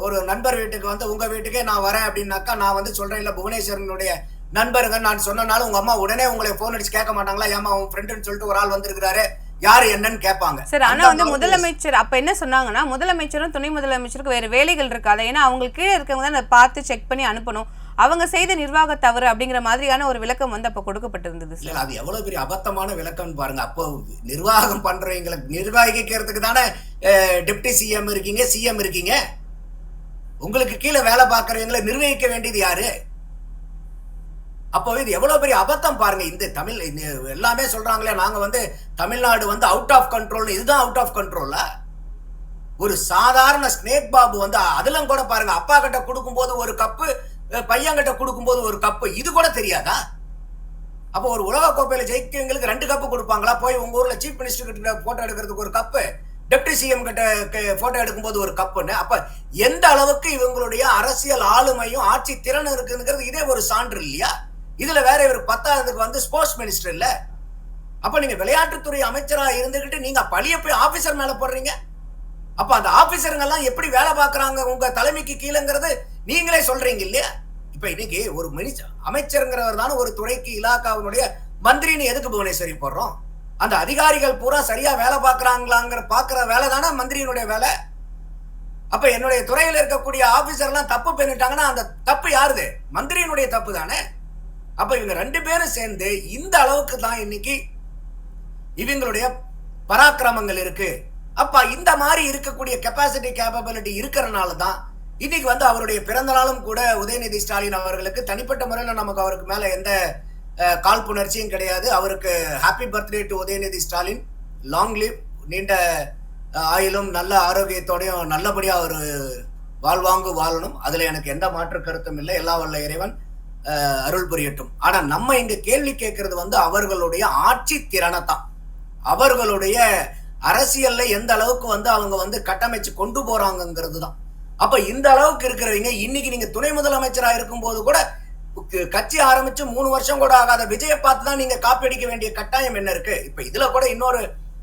ஒரு நண்பர் வீட்டுக்கு வந்து உங்க வீட்டுக்கே நான் வரேன் அப்படின்னாக்கா, நான் வந்து சொல்றேன் இல்ல புவனேஸ்வரனுடைய நண்பருங்க நான் சொன்னனாலும் உங்க அம்மா உடனே உங்களை போன் அடிச்சு கேட்க மாட்டாங்களா? ஏமா உன் ஃப்ரெண்டுன்னு சொல்லிட்டு ஒரு ஆள் வந்திருக்கிறாரு, யாரு என்னன்னு கேட்பாங்க. சார் ஆனா வந்து முதலமைச்சர் அப்ப என்ன சொன்னாங்கன்னா, முதலமைச்சரும் துணை முதலமைச்சருக்கு வேற வேலைகள் இருக்காது, ஏன்னா அவங்களுக்கு கீழே இருக்கவங்க தான் அதை பார்த்து செக் பண்ணி அனுப்பணும், அவங்க செய்த நிர்வாக தவறு அப்படிங்கிற மாதிரியான ஒரு விளக்கம் வந்து அப்ப கொடுக்கப்பட்டிருந்தது. அது எவ்வளவு பெரிய அபத்தமான விளக்கம் பாருங்க. அப்போ நிர்வாகம் பண்றவங்களை நிர்வகிக்கிறதுக்கு தானே டெப்டி சிஎம் இருக்கீங்க, சிஎம் இருக்கீங்க. உங்களுக்கு கீழே வேலை பார்க்கறவங்களை நிர்வகிக்க வேண்டியது யாரு? அப்போ இது எவ்வளவு பெரிய அபத்தம் பாருங்க. இந்த தமிழ் எல்லாமே சொல்றாங்களே நாங்க வந்து தமிழ்நாடு வந்து அவுட் ஆஃப் கண்ட்ரோல், இதுதான் அவுட் ஆஃப் கண்ட்ரோலா? ஒரு சாதாரண ஸ்னேக் பாபு வந்து அதெல்லாம் கூட பாருங்க, அப்பா கிட்ட கொடுக்கும் போது ஒரு கப்பு, பையன் கிட்ட கொடுக்கும் போது ஒரு கப்பு, இது கூட தெரியாதா? அப்போ ஒரு உலக கோப்பையில ஜெயிக்கவங்களுக்கு 2 கப்பு கொடுப்பாங்களா? போய் உங்க ஊர்ல சீஃப் மினிஸ்டர் கிட்ட போட்டோ எடுக்கிறதுக்கு ஒரு கப்பு, டெப்டி சிஎம் கிட்ட போட்டோ எடுக்கும்போது ஒரு கப்புன்னு. அப்ப எந்த அளவுக்கு இவங்களுடைய அரசியல் ஆளுமையும் ஆட்சி திறனும் இருக்குங்கிறது இதே ஒரு சான்று இல்லையா? இதுல வேற இவர் 10ஆவதுக்கு வந்து ஸ்போர்ட்ஸ் மினிஸ்டர் இல்ல. அப்ப நீங்க விளையாட்டுத்துறை அமைச்சரா இருந்துகிட்டு நீங்க பழிய போய் ஆபீசர் மேல போடுறீங்க. அப்ப அந்த ஆபீசருங்க எல்லாம் எப்படி வேலை பார்க்கறாங்க உங்க தலைமைக்கு கீழங்கிறது நீங்களே சொல்றீங்க இல்லையா? இப்ப இன்னைக்கு ஒரு அமைச்சருங்கிறவர் தானே ஒரு துறைக்கு இலாக்காவினுடைய மந்திரின்னு எதுக்கு புவனேஸ்வரி போடுறோம்? அந்த அதிகாரிகள் பூரா சரியா வேலை பார்க்கறாங்களாங்கிற பாக்குற வேலை தானே மந்திரியினுடைய வேலை. அப்ப என்னுடைய துறையில இருக்கக்கூடிய ஆபீசர் எல்லாம் தப்பு பண்ணிட்டாங்கன்னா அந்த தப்பு யாருது? மந்திரியினுடைய தப்பு தானே. அப்ப இவங்க 2 பேரும் சேர்ந்து இந்த அளவுக்கு தான் இன்னைக்கு இவங்களுடைய பராக்கிரமங்கள் இருக்கு. அப்ப இந்த மாதிரி இருக்கக்கூடிய கெப்பாசிட்டி கேப்பபிலிட்டி இருக்கிறனால தான் இன்னைக்கு வந்து அவருடைய பிறந்த நாளும் கூட உதயநிதி ஸ்டாலின் அவர்களுக்கு தனிப்பட்ட முறையில் நமக்கு அவருக்கு மேல எந்த காழ்ப்புணர்ச்சியும் கிடையாது. அவருக்கு happy birthday to Udhayanidhi Stalin, long live, நீண்ட ஆயிலும் நல்ல ஆரோக்கியத்தோடையும் நல்லபடியா ஒரு வாழ்வாங்கு வாழணும். அதுல எனக்கு எந்த மாற்று கருத்தும் இல்லை. எல்லா வல்ல இறைவன் அருள் புரியட்டும். ஆனா நம்ம இங்க கேள்வி கேட்கறது வந்து அவர்களுடைய ஆட்சி திறனை தான், அவர்களுடைய அரசியல்ல எந்த அளவுக்கு வந்து அவங்க வந்து கட்டமைச்சு கொண்டு போறாங்கிறது தான். அப்ப இந்த அளவுக்கு இருக்கிறவங்க இன்னைக்கு நீங்க துணை முதலமைச்சரா இருக்கும் போது கூட கட்சி ஆரம்பிச்சு 3 வருஷம் கூட ஆகாத விஜயை பார்த்து தான் நீங்க காப்பி அடிக்க வேண்டிய கட்டாயம் என்ன இருக்கு? இப்ப இதுல கூட இன்னொரு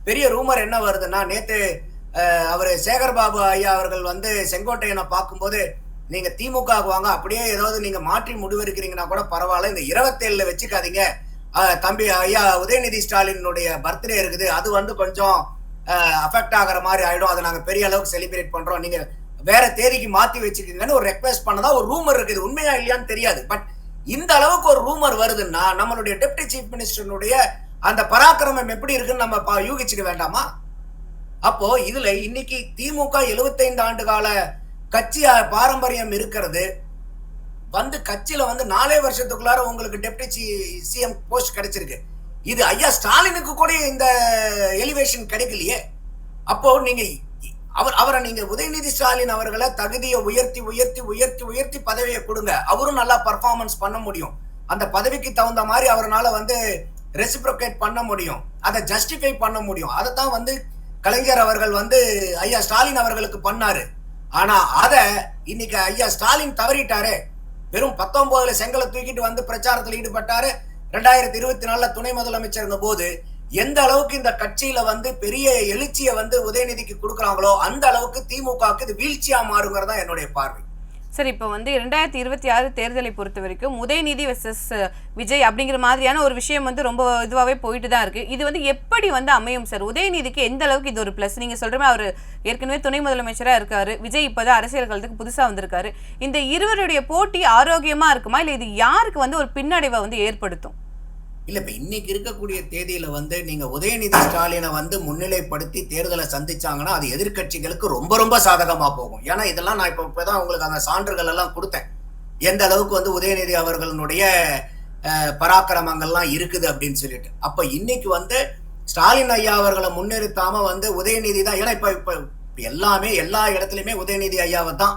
பெரிய ரூமர் என்ன வருதுன்னா, நேத்து அவரு சேகர்பாபு ஐயா அவர்கள் வந்து செங்கோட்டையனை பார்க்கும்போது நீங்க திமுக வாங்க, அப்படியே ஏதாவது நீங்க மாற்றி முடிவெடுக்கிறீங்கன்னா கூட பரவாயில்ல, இந்த 27ல வச்சுக்காதீங்க, தம்பி ஐயா உதயநிதி ஸ்டாலினுடைய பர்த்டே இருக்குது, அது வந்து கொஞ்சம் அஃபெக்ட் ஆகிற மாதிரி ஆயிடும், அதை நாங்க பெரிய அளவுக்கு செலிப்ரேட் பண்றோம், நீங்க வேற தேதிக்கு மாத்தி வச்சுக்கீங்கன்னு ஒரு ரெக்வெஸ்ட் பண்ணதா ஒரு ரூமர் இருக்குது. உண்மையா இல்லையான்னு தெரியாது. பட் இந்த அளவுக்கு ஒரு ரூமர் வருதுன்னா நம்மளுடைய டெப்டி சீஃப் மினிஸ்டருடைய அந்த பராக்கிரமம் எப்படி இருக்குன்னு நம்ம யூகிச்சுக்க வேண்டாமா? அப்போ இதுல இன்னைக்கு திமுக 75 ஆண்டு கால கட்சி பாரம்பரியம் இருக்கிறது வந்து கட்சியில வந்து 4 வருஷத்துக்குள்ளார உங்களுக்கு டெப்டி சிஎம் போஸ்ட் கிடைச்சிருக்கு. இது ஐயா ஸ்டாலினுக்கு கூட இந்த எலிவேஷன் கிடைக்கலையே. அப்போ நீங்க அவரை நீங்க உதயநிதி ஸ்டாலின் அவர்களை தகுதியை உயர்த்தி உயர்த்தி உயர்த்தி உயர்த்தி பதவியை கொடுங்க, அவரும் நல்லா பர்ஃபார்மன்ஸ் பண்ண முடியும், அந்த பதவிக்கு தகுந்த மாதிரி அவரால் வந்து ரெசிப்ரோகேட் பண்ண முடியும், அதை ஜஸ்டிஃபை பண்ண முடியும். அதைத்தான் வந்து கலைஞர் அவர்கள் வந்து ஐயா ஸ்டாலின் அவர்களுக்கு பண்ணாரு. ஆனா அத இன்னைக்கு ஐயா ஸ்டாலின் தவறிட்டாரு. வெறும் 19ல செங்கலை தூக்கிட்டு வந்து பிரச்சாரத்தில் ஈடுபட்டாரு. 2024 துணை முதலமைச்சர் போது எந்த அளவுக்கு இந்த கட்சியில வந்து பெரிய எழுச்சியை வந்து உதயநிதிக்கு கொடுக்குறாங்களோ அந்த அளவுக்கு திமுகவுக்கு இது வீழ்ச்சியா மாறுங்கிறதா என்னுடைய பார்வை. சார் இப்போ வந்து 2026 தேர்தலை பொறுத்த வரைக்கும் உதயநிதி வெர்சஸ் விஜய் அப்படிங்கிற மாதிரியான ஒரு விஷயம் வந்து ரொம்ப இதுவாகவே போயிட்டு தான் இருக்கு. இது வந்து எப்படி வந்து அமையும் சார்? உதயநிதிக்கு எந்த அளவுக்கு இது ஒரு பிளஸ்? நீங்க சொல்ற மாதிரி அவர் ஏற்கனவே துணை முதலமைச்சராக இருக்காரு, விஜய் இப்போதான் அரசியல் காலத்துக்கு புதுசாக வந்திருக்காரு. இந்த இருவருடைய போட்டி ஆரோக்கியமா இருக்குமா, இல்லை இது யாருக்கு வந்து ஒரு பின்னடைவை வந்து ஏற்படுத்தும்? இல்ல இப்ப இன்னைக்கு இருக்கக்கூடிய தேதியில வந்து நீங்க உதயநிதி ஸ்டாலினை வந்து முன்னிலைப்படுத்தி தேர்தலை சந்திச்சாங்கன்னா அது எதிர்க்கட்சிகளுக்கு ரொம்ப ரொம்ப சாதகமா போகும். ஏன்னா இதெல்லாம் நான் இப்பதான் உங்களுக்கு அந்த சான்றுகள் எல்லாம் கொடுத்தேன். எந்த அளவுக்கு வந்து உதயநிதி அவர்களுடைய பராக்கிரமங்கள்லாம் இருக்குது அப்படின்னு சொல்லிட்டு. அப்ப இன்னைக்கு வந்து ஸ்டாலின் ஐயா அவர்களை முன்னிறுத்தாம வந்து உதயநிதி தான். ஏன்னா இப்ப இப்ப எல்லாமே எல்லா இடத்துலயுமே உதயநிதி ஐயாவை தான்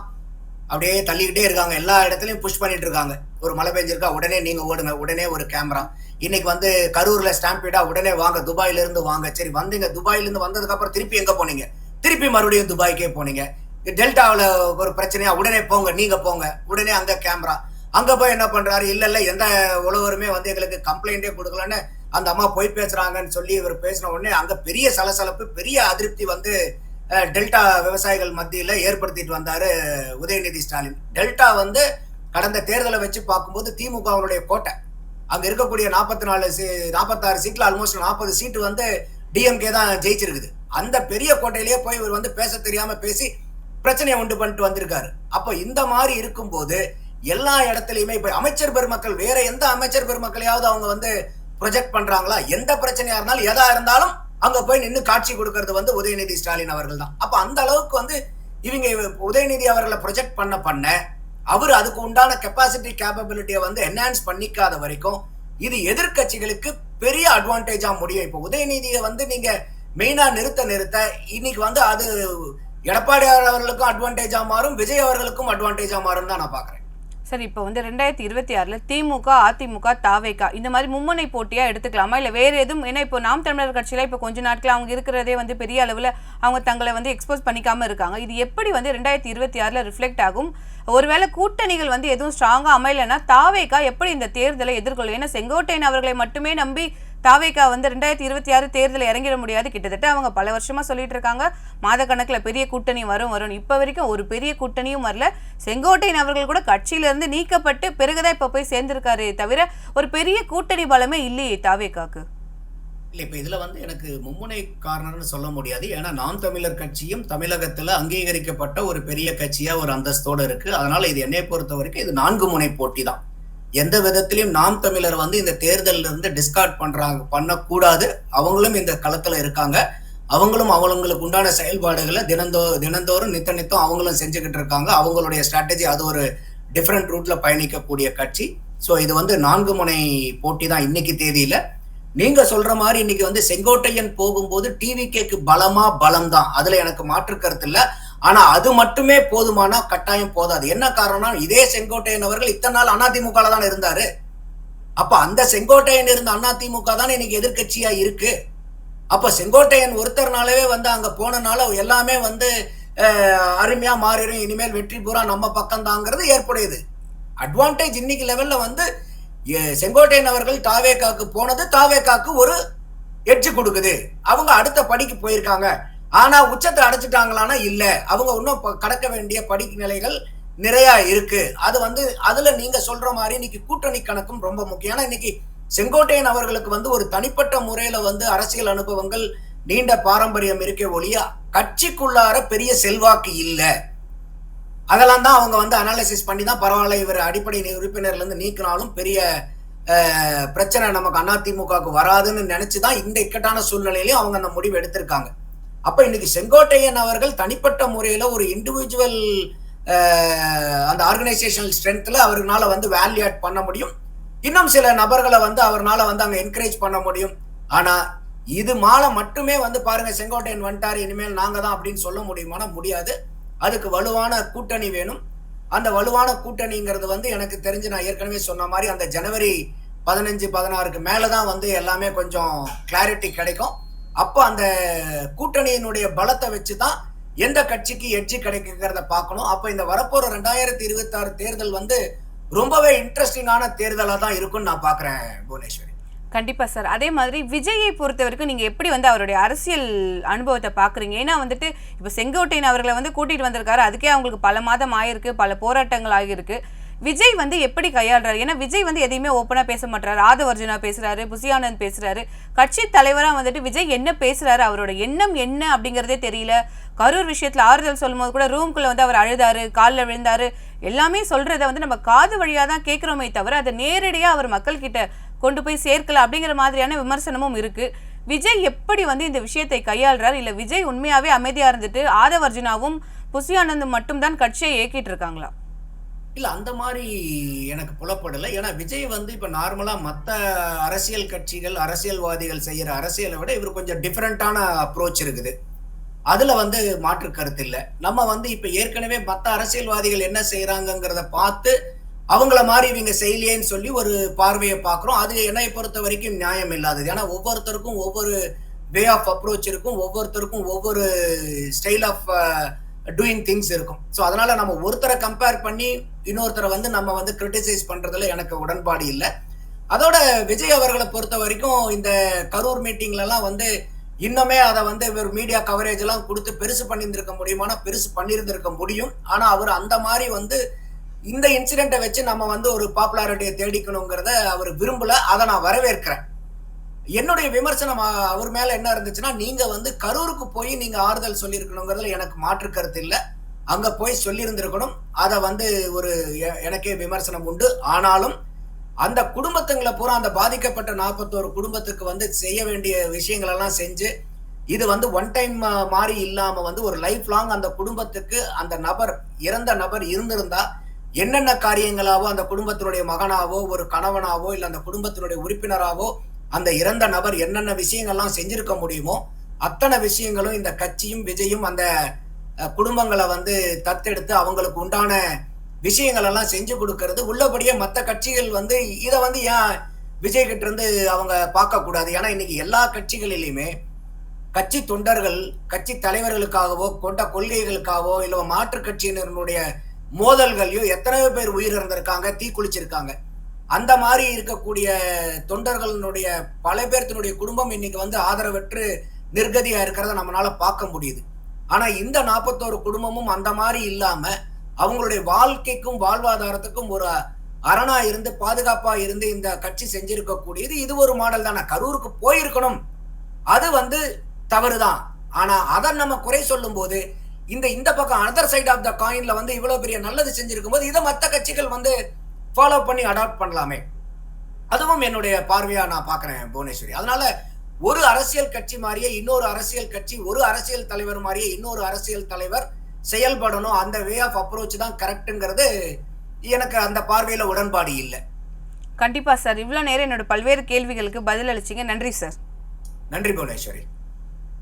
அப்படியே தள்ளிக்கிட்டே இருக்காங்க. எல்லா இடத்துலயும் புஷ் பண்ணிட்டு இருக்காங்க. ஒரு மழை பெஞ்சிருக்கா உடனே நீங்க ஓடுங்க, உடனே ஒரு கேமரா. இன்னைக்கு வந்து கரூர்ல ஸ்டாம்பீடா உடனே வாங்க, துபாயில இருந்து வாங்க. சரி வந்தீங்க, துபாயில இருந்து வந்ததுக்கு அப்புறம் திருப்பி எங்க போனீங்க? திருப்பி மறுபடியும் துபாய்க்கே போனீங்க. டெல்டாவில் ஒரு பிரச்சனையா உடனே போங்க, நீங்க போங்க, உடனே அங்க கேமரா. அங்க போய் என்ன பண்றாரு? இல்ல இல்ல எந்த உழவருமே வந்து எங்களுக்கு கம்ப்ளைண்டே கொடுக்கலன்னு அந்த அம்மா போய் பேசுறாங்கன்னு சொல்லி இவர் பேசின உடனே அங்க பெரிய சலசலப்பு, பெரிய அதிருப்தி வந்து டெல்டா விவசாயிகள் மத்தியில ஏற்படுத்திட்டு வந்தாரு உதயநிதி ஸ்டாலின். டெல்டா வந்து கடந்த தேர்தலை வச்சு பார்க்கும்போது திமுகவுடைய கோட்டை. அங்க இருக்கக்கூடிய 46 சீட்ல ஆல்மோஸ்ட் 40 சீட்டு வந்து டிஎம்கே தான் ஜெயிச்சிருக்குது. அந்த பெரிய கோட்டையிலேயே போய் இவர் வந்து பேச தெரியாம பேசி பிரச்சனையை உண்டு பண்ணிட்டு வந்திருக்காரு. அப்ப இந்த மாதிரி இருக்கும்போது எல்லா இடத்துலயுமே இப்ப அமைச்சர் பெருமக்கள் வேற எந்த அமைச்சர் பெருமக்களையாவது அவங்க வந்து ப்ரொஜெக்ட் பண்றாங்களா? எந்த பிரச்சனையா இருந்தாலும் எதா இருந்தாலும் அங்க போய் நின்று காட்சி கொடுக்கறது வந்து உதயநிதி ஸ்டாலின் அவர்கள் தான். அப்ப அந்த அளவுக்கு வந்து இவங்க உதயநிதி அவர்களை ப்ரொஜெக்ட் பண்ண அவர் அதுக்கு உண்டான கெப்பாசிட்டி கேப்பபிலிட்டியை வந்து என்ஹான்ஸ் பண்ணிக்காத வரைக்கும் இது எதிர்கட்சிகளுக்கு பெரிய அட்வான்டேஜா முடியும். இப்போ உதயநிதியை வந்து நீங்க மெயினா நிறுத்த இன்னைக்கு வந்து அது எடப்பாடி அவர்களுக்கும் அட்வான்டேஜா மாறும், விஜய் அவர்களுக்கும் அட்வான்டேஜா மாறும் தான் நான் பாக்குறேன். சரி, இப்போ வந்து 2026ல திமுக, அதிமுக, தாவேகா இந்த மாதிரி மும்முனை போட்டியா எடுத்துக்கலாமா? இல்லை வேற எதுவும்? ஏன்னா இப்போ நாம் தமிழர் கட்சியில இப்போ கொஞ்ச நாட்கள் அவங்க இருக்கிறதே வந்து பெரிய அளவில் அவங்க தங்களை வந்து எக்ஸ்போஸ் பண்ணிக்காம இருக்காங்க. இது எப்படி வந்து 2026ல ரிஃப்ளெக்ட் ஆகும்? ஒருவேளை கூட்டணிகள் வந்து எதுவும் ஸ்ட்ராங்கா அமையலைன்னா தாவேகா எப்படி இந்த தேர்தலை எதிர்கொள்ளும்? ஏன்னா செங்கோட்டையன் அவர்களை மட்டுமே நம்பி தாவேகா வந்து 2026 தேர்தலை இறங்கிட முடியாது. கிட்டத்தட்ட அவங்க பல வருஷமா சொல்லிட்டு இருக்காங்க மாதக்கணக்கில் பெரிய கூட்டணி வரும். இப்ப வரைக்கும் ஒரு பெரிய கூட்டணியும் வரல. செங்கோட்டையன் அவர்கள் கூட கட்சியிலிருந்து நீக்கப்பட்டு பிறகுதான் இப்ப போய் சேர்ந்திருக்காரு தவிர ஒரு பெரிய கூட்டணி பலமே இல்லையே தாவேகாக்கு. இல்ல இப்ப இதுல வந்து எனக்கு மும்முனை காரணம்னு சொல்ல முடியாது. ஏன்னா நாம் தமிழர் கட்சியும் தமிழகத்துல அங்கீகரிக்கப்பட்ட ஒரு பெரிய கட்சியா ஒரு அந்தஸ்தோட இருக்கு. அதனால இது என்னை பொறுத்த வரைக்கும் இது 4 முனை போட்டி தான். எந்த விதத்திலையும் நாம் தமிழர் வந்து இந்த தேர்தலில் இருந்து டிஸ்கார்ட் பண்ணக்கூடாது. அவங்களும் இந்த களத்துல இருக்காங்க. அவங்களும் அவங்களுக்கு உண்டான செயல்பாடுகளை தினந்தோறும் நித்தம் அவங்களும் செஞ்சுக்கிட்டு இருக்காங்க. அவங்களுடைய ஸ்ட்ராட்டஜி அது ஒரு டிஃப்ரெண்ட் ரூட்ல பயணிக்கக்கூடிய கட்சி. ஸோ இது வந்து 4 முனை போட்டி தான் இன்னைக்கு தேதியில. நீங்க சொல்ற மாதிரி இன்னைக்கு வந்து செங்கோட்டையன் போகும்போது டிவிகேக்கு பலம் தான், அதுல எனக்கு மாற்று கருத்து இல்ல. ஆனா அது மட்டுமே போதுமானா கட்டாயம் போதாது. என்ன காரணம்? இதே செங்கோட்டையன் அவர்கள் இத்தனை நாள் அதிமுக தான் இருந்தாரு. அப்ப அந்த செங்கோட்டையன் இருந்த அதிமுக தான் இன்னைக்கு எதிர்கட்சியா இருக்கு. அப்ப செங்கோட்டையன் ஒருத்தர்னாலவே வந்து அங்க போனனால எல்லாமே வந்து அருமையா மாறிடும். இனிமேல் வெற்றி பூரா நம்ம பக்கம் தாங்கிறது ஏற்புடையது. அட்வான்டேஜ் இன்னைக்கு லெவல்ல வந்து செங்கோட்டையன் அவர்கள் தாவேகாக்கு போனது தாவேகாக்கு ஒரு எட்ஜ் கொடுக்குது. அவங்க அடுத்த படிக்கு போயிருக்காங்க. ஆனா உச்சத்தை அடைச்சிட்டாங்களானா இல்ல, அவங்க இன்னும் கடக்க வேண்டிய படிக்கு நிலைகள் நிறைய இருக்கு. அது வந்து அதுல நீங்க சொல்ற மாதிரி இன்னைக்கு கூட்டணி கணக்கும் ரொம்ப முக்கியம். ஏன்னா இன்னைக்கு செங்கோட்டையன் அவர்களுக்கு வந்து ஒரு தனிப்பட்ட முறையில வந்து அரசியல் அனுபவங்கள் நீண்ட பாரம்பரியம் இருக்கே ஒழிய கட்சிக்குள்ளார பெரிய செல்வாக்கு இல்ல. அதெல்லாம் தான் அவங்க வந்து அனாலிசிஸ் பண்ணி தான் பரவாயில்ல இவர் அடிப்படை உறுப்பினர்ல இருந்து நீக்கினாலும் பெரிய பிரச்சனை நமக்கு அதிமுகவுக்கு வராதுன்னு நினைச்சுதான் இந்த இக்கட்டான சூழ்நிலையிலையும் அவங்க அந்த முடிவு எடுத்திருக்காங்க. அப்ப இன்னைக்கு செங்கோட்டையன் அவர்கள் தனிப்பட்ட முறையில ஒரு இண்டிவிஜுவல் அந்த ஆர்கனைசேஷனல் ஸ்ட்ரென்த்ல அவர்களால வந்து வேல்யூ ஆட் பண்ண முடியும். இன்னும் சில நபர்களை வந்து அவர்னால வந்து அங்க என்கரேஜ் பண்ண முடியும். ஆனா இது மாலை மட்டுமே வந்து பாருங்க செங்கோட்டையன் வந்துட்டாரு இனிமேல் நாங்க தான் அப்படின்னு சொல்ல முடியுமானா முடியாது. அதுக்கு வலுவான கூட்டணி வேணும். அந்த வலுவான கூட்டணிங்கிறது வந்து எனக்கு தெரிஞ்சு நான் ஏற்கனவே சொன்ன மாதிரி அந்த ஜனவரி 15-16க்கு மேலதான் வந்து எல்லாமே கொஞ்சம் கிளாரிட்டி கிடைக்கும். அப்போ அந்த கூட்டணியினுடைய பலத்தை வச்சுதான் எந்த கட்சிக்கு எட்ஜி கிடைக்குங்கிறத பார்க்கணும். அப்ப இந்த வரப்போற 2026 தேர்தல் வந்து ரொம்பவே இன்ட்ரெஸ்டிங்கான தேர்தலா தான் இருக்கும்னு நான் பாக்குறேன் புவனேஸ்வரி. கண்டிப்பா சார். அதே மாதிரி விஜயை பொறுத்த வரைக்கும் நீங்க எப்படி வந்து அவருடைய அரசியல் அனுபவத்தை பாக்குறீங்க? ஏன்னா வந்துட்டு இப்ப செங்கோட்டையன் அவர்களை வந்து கூட்டிட்டு வந்திருக்காரு. அதுக்கே அவங்களுக்கு பல மாதம் ஆயிருக்கு, பல போராட்டங்கள் ஆகியிருக்கு. விஜய் வந்து எப்படி கையாளுறாரு? ஏன்னா விஜய் வந்து எதையுமே ஓப்பனா பேச மாட்டாரு. ஆதவர்ஜுனா பேசுறாரு, புசியானந்த் பேசுறாரு. கட்சி தலைவரா வந்துட்டு விஜய் என்ன பேசுறாரு, அவரோட எண்ணம் என்ன அப்படிங்கறதே தெரியல. கரூர் விஷயத்துல ஆறுதல் சொல்லும் போது கூட ரூம்குள்ள வந்து அவர் அழுதாரு, காலில் விழுந்தாரு, எல்லாமே சொல்றத வந்து நம்ம காது வழியா தான் கேட்கிறோமே தவிர அதை நேரடியா அவர் மக்கள் கிட்ட கொண்டு போய் சேர்க்கல அப்படிங்கிற மாதிரியான விமர்சனமும் இருக்கு. விஜய் எப்படி வந்து இந்த விஷயத்தை கையாளுறாரு? இல்ல விஜய் உண்மையாவே அமைதியா இருந்துட்டு ஆதவ் அர்ஜுனாவும் புசி ஆனந்தும் மட்டும்தான் கட்சியை இயக்கிட்டு இருக்காங்களா? இல்ல அந்த மாரி எனக்கு புலப்படல. ஏன்னா விஜய் வந்து இப்ப நார்மலா மத்த அரசியல் கட்சிகள், அரசியல்வாதிகள் செய்யற அரசியல விட இவரு கொஞ்சம் டிஃபரண்டான அப்ரோச் இருக்குது. அதுல வந்து மாற்று கருத்து இல்ல. நம்ம வந்து இப்ப ஏற்கனவே மத்த அரசியல்வாதிகள் என்ன செய்றாங்கங்கிறத பார்த்து, அவங்கள மாரி இவங்க செய்யலையேன்னு சொல்லி ஒரு பார்வைய பார்க்கிறோம். அது என்னைய பொறுத்தவரைக்கும் நியாயம் இல்லாதது. ஏன்னா ஒவ்வொருத்தருக்கும் ஒவ்வொரு வே ஆஃப் அப்ரோச் இருக்கும். ஒவ்வொருத்தருக்கும் ஒவ்வொரு ஸ்டைல் ஆஃப் டூயிங் திங்ஸ் இருக்கும். ஸோ அதனால நம்ம ஒருத்தர கம்பேர் பண்ணி இன்னொருத்தர வந்து நம்ம வந்து கிரிட்டிசைஸ் பண்றதுல எனக்கு உடன்பாடு இல்ல. அதோட விஜய் அவர்கள பொறுத்தவரைக்கும் இந்த கரூர் மீட்டிங்லலாம் வந்து இன்னுமே அத வந்து ஒரு மீடியா கவரேஜ் எல்லாம் குடுத்து பெருசு பண்ணியிருந்திருக்க முடியுமானா, பெருசு பண்ணியிருந்திருக்க முடியும். ஆனா அவரு அந்த மாரி வந்து இந்த இன்சிடென்ட்ட வச்சு நம்ம வந்து ஒரு பாப்புலாரிட்டிய தேடிக்கணுங்கிறத அவரு விரும்பல. அத நான் வரவேற்கிறேன். என்னுடைய விமர்சனம் அவர் மேல என்ன இருந்துச்சுன்னா, நீங்க வந்து கரூருக்கு போய் நீங்க ஆறுதல் சொல்லியிருக்கணுங்கிறதுல எனக்கு மாற்று கருத்து இல்ல. அங்க போய் சொல்லியிருந்திருக்கணும். அத வந்து ஒரு எனக்கே விமர்சனம் உண்டு. ஆனாலும் அந்த குடும்பத்துங்கள பூரா அந்த பாதிக்கப்பட்ட 41 குடும்பத்துக்கு வந்து செய்ய வேண்டிய விஷயங்கள் எல்லாம் செஞ்சு, இது வந்து ஒன் டைம் மாரி இல்லாம வந்து ஒரு லைஃப் லாங் அந்த குடும்பத்துக்கு அந்த நபர் இறந்த நபர் இருந்திருந்தா, என்னென்ன காரியங்களாவோ அந்த குடும்பத்தினுடைய மகனாவோ, ஒரு கணவனாவோ, இல்ல அந்த குடும்பத்தினுடைய உறுப்பினராவோ அந்த இறந்த நபர் என்னென்ன விஷயங்கள்லாம் செஞ்சிருக்க முடியுமோ, அத்தன விஷயங்களும் இந்த கட்சியும், விஜயும் அந்த குடும்பங்கள வந்து தத்தெடுத்து அவங்களுக்கு உண்டான விஷயங்கள் எல்லாம் செஞ்சு குடுக்கிறது. உள்ளபடியே மத்த கட்சிகள் வந்து இத வந்து ஏன் விஜய் கிட்ட இருந்து அவங்க பார்க்கக்கூடாது? ஏன்னா இன்னைக்கு எல்லா கட்சிகளிலுமே கட்சி தொண்டர்கள், கட்சி தலைவர்களுக்காகவோ, கொண்ட கொள்கைகளுக்காகவோ, இல்ல மாற்றுக் கட்சியினருடைய மோதல்கள்லயோ எத்தனையோ பேர் உயிரிழந்திருக்காங்க, தீக்குளிச்சிருக்காங்க. அந்த மாரி இருக்கக்கூடிய தொண்டர்களுடைய பல பேர்த்தினுடைய குடும்பம் இன்னைக்கு வந்து ஆதரவற்று நிர்கதியா இருக்கிறத நம்மளால பார்க்க முடியுது. ஆனா இந்த 41 குடும்பமும் அந்த மாரி இல்லாம, அவங்களுடைய வாழ்க்கைக்கும், வாழ்வாதாரத்துக்கும் ஒரு அரணா இருந்து, பாதுகாப்பா இருந்து இந்த கட்சி செஞ்சிருக்கக்கூடியது இது ஒரு மாடல் தானே. கரூருக்கு போயிருக்கணும். அது வந்து தவறுதான். ஆனா அத நம்ம குறை சொல்லும்போது, இந்த பக்கம் அதர் சைட் ஆஃப் த காயின்ல வந்து இவ்வளவு பெரிய நல்லது செஞ்சிருக்கும்போது, இத மத்த கட்சிகள் வந்து ஃபாலோ பண்ணி அடாப்ட் பண்ணலாமே. அதுவும் என்னுடைய பார்வையா நான் பார்க்கிறேன் புவனேஸ்வரி. அதனால ஒரு அரசியல் கட்சி மாரியே இன்னொரு அரசியல் கட்சி, ஒரு அரசியல் தலைவர் மாரியே இன்னொரு அரசியல் தலைவர் செயல்படணும். அந்த வே ஆஃப் அப்ரோச் தான் கரெக்ட்ங்கிறது எனக்கு அந்த பார்வையில உடன்பாடு இல்ல. கண்டிப்பா சார். இவ்வளவு நேரம் என்னோட பல்வேறு கேள்விகளுக்கு பதில் அளிச்சீங்க. நன்றி சார். நன்றி புவனேஸ்வரி.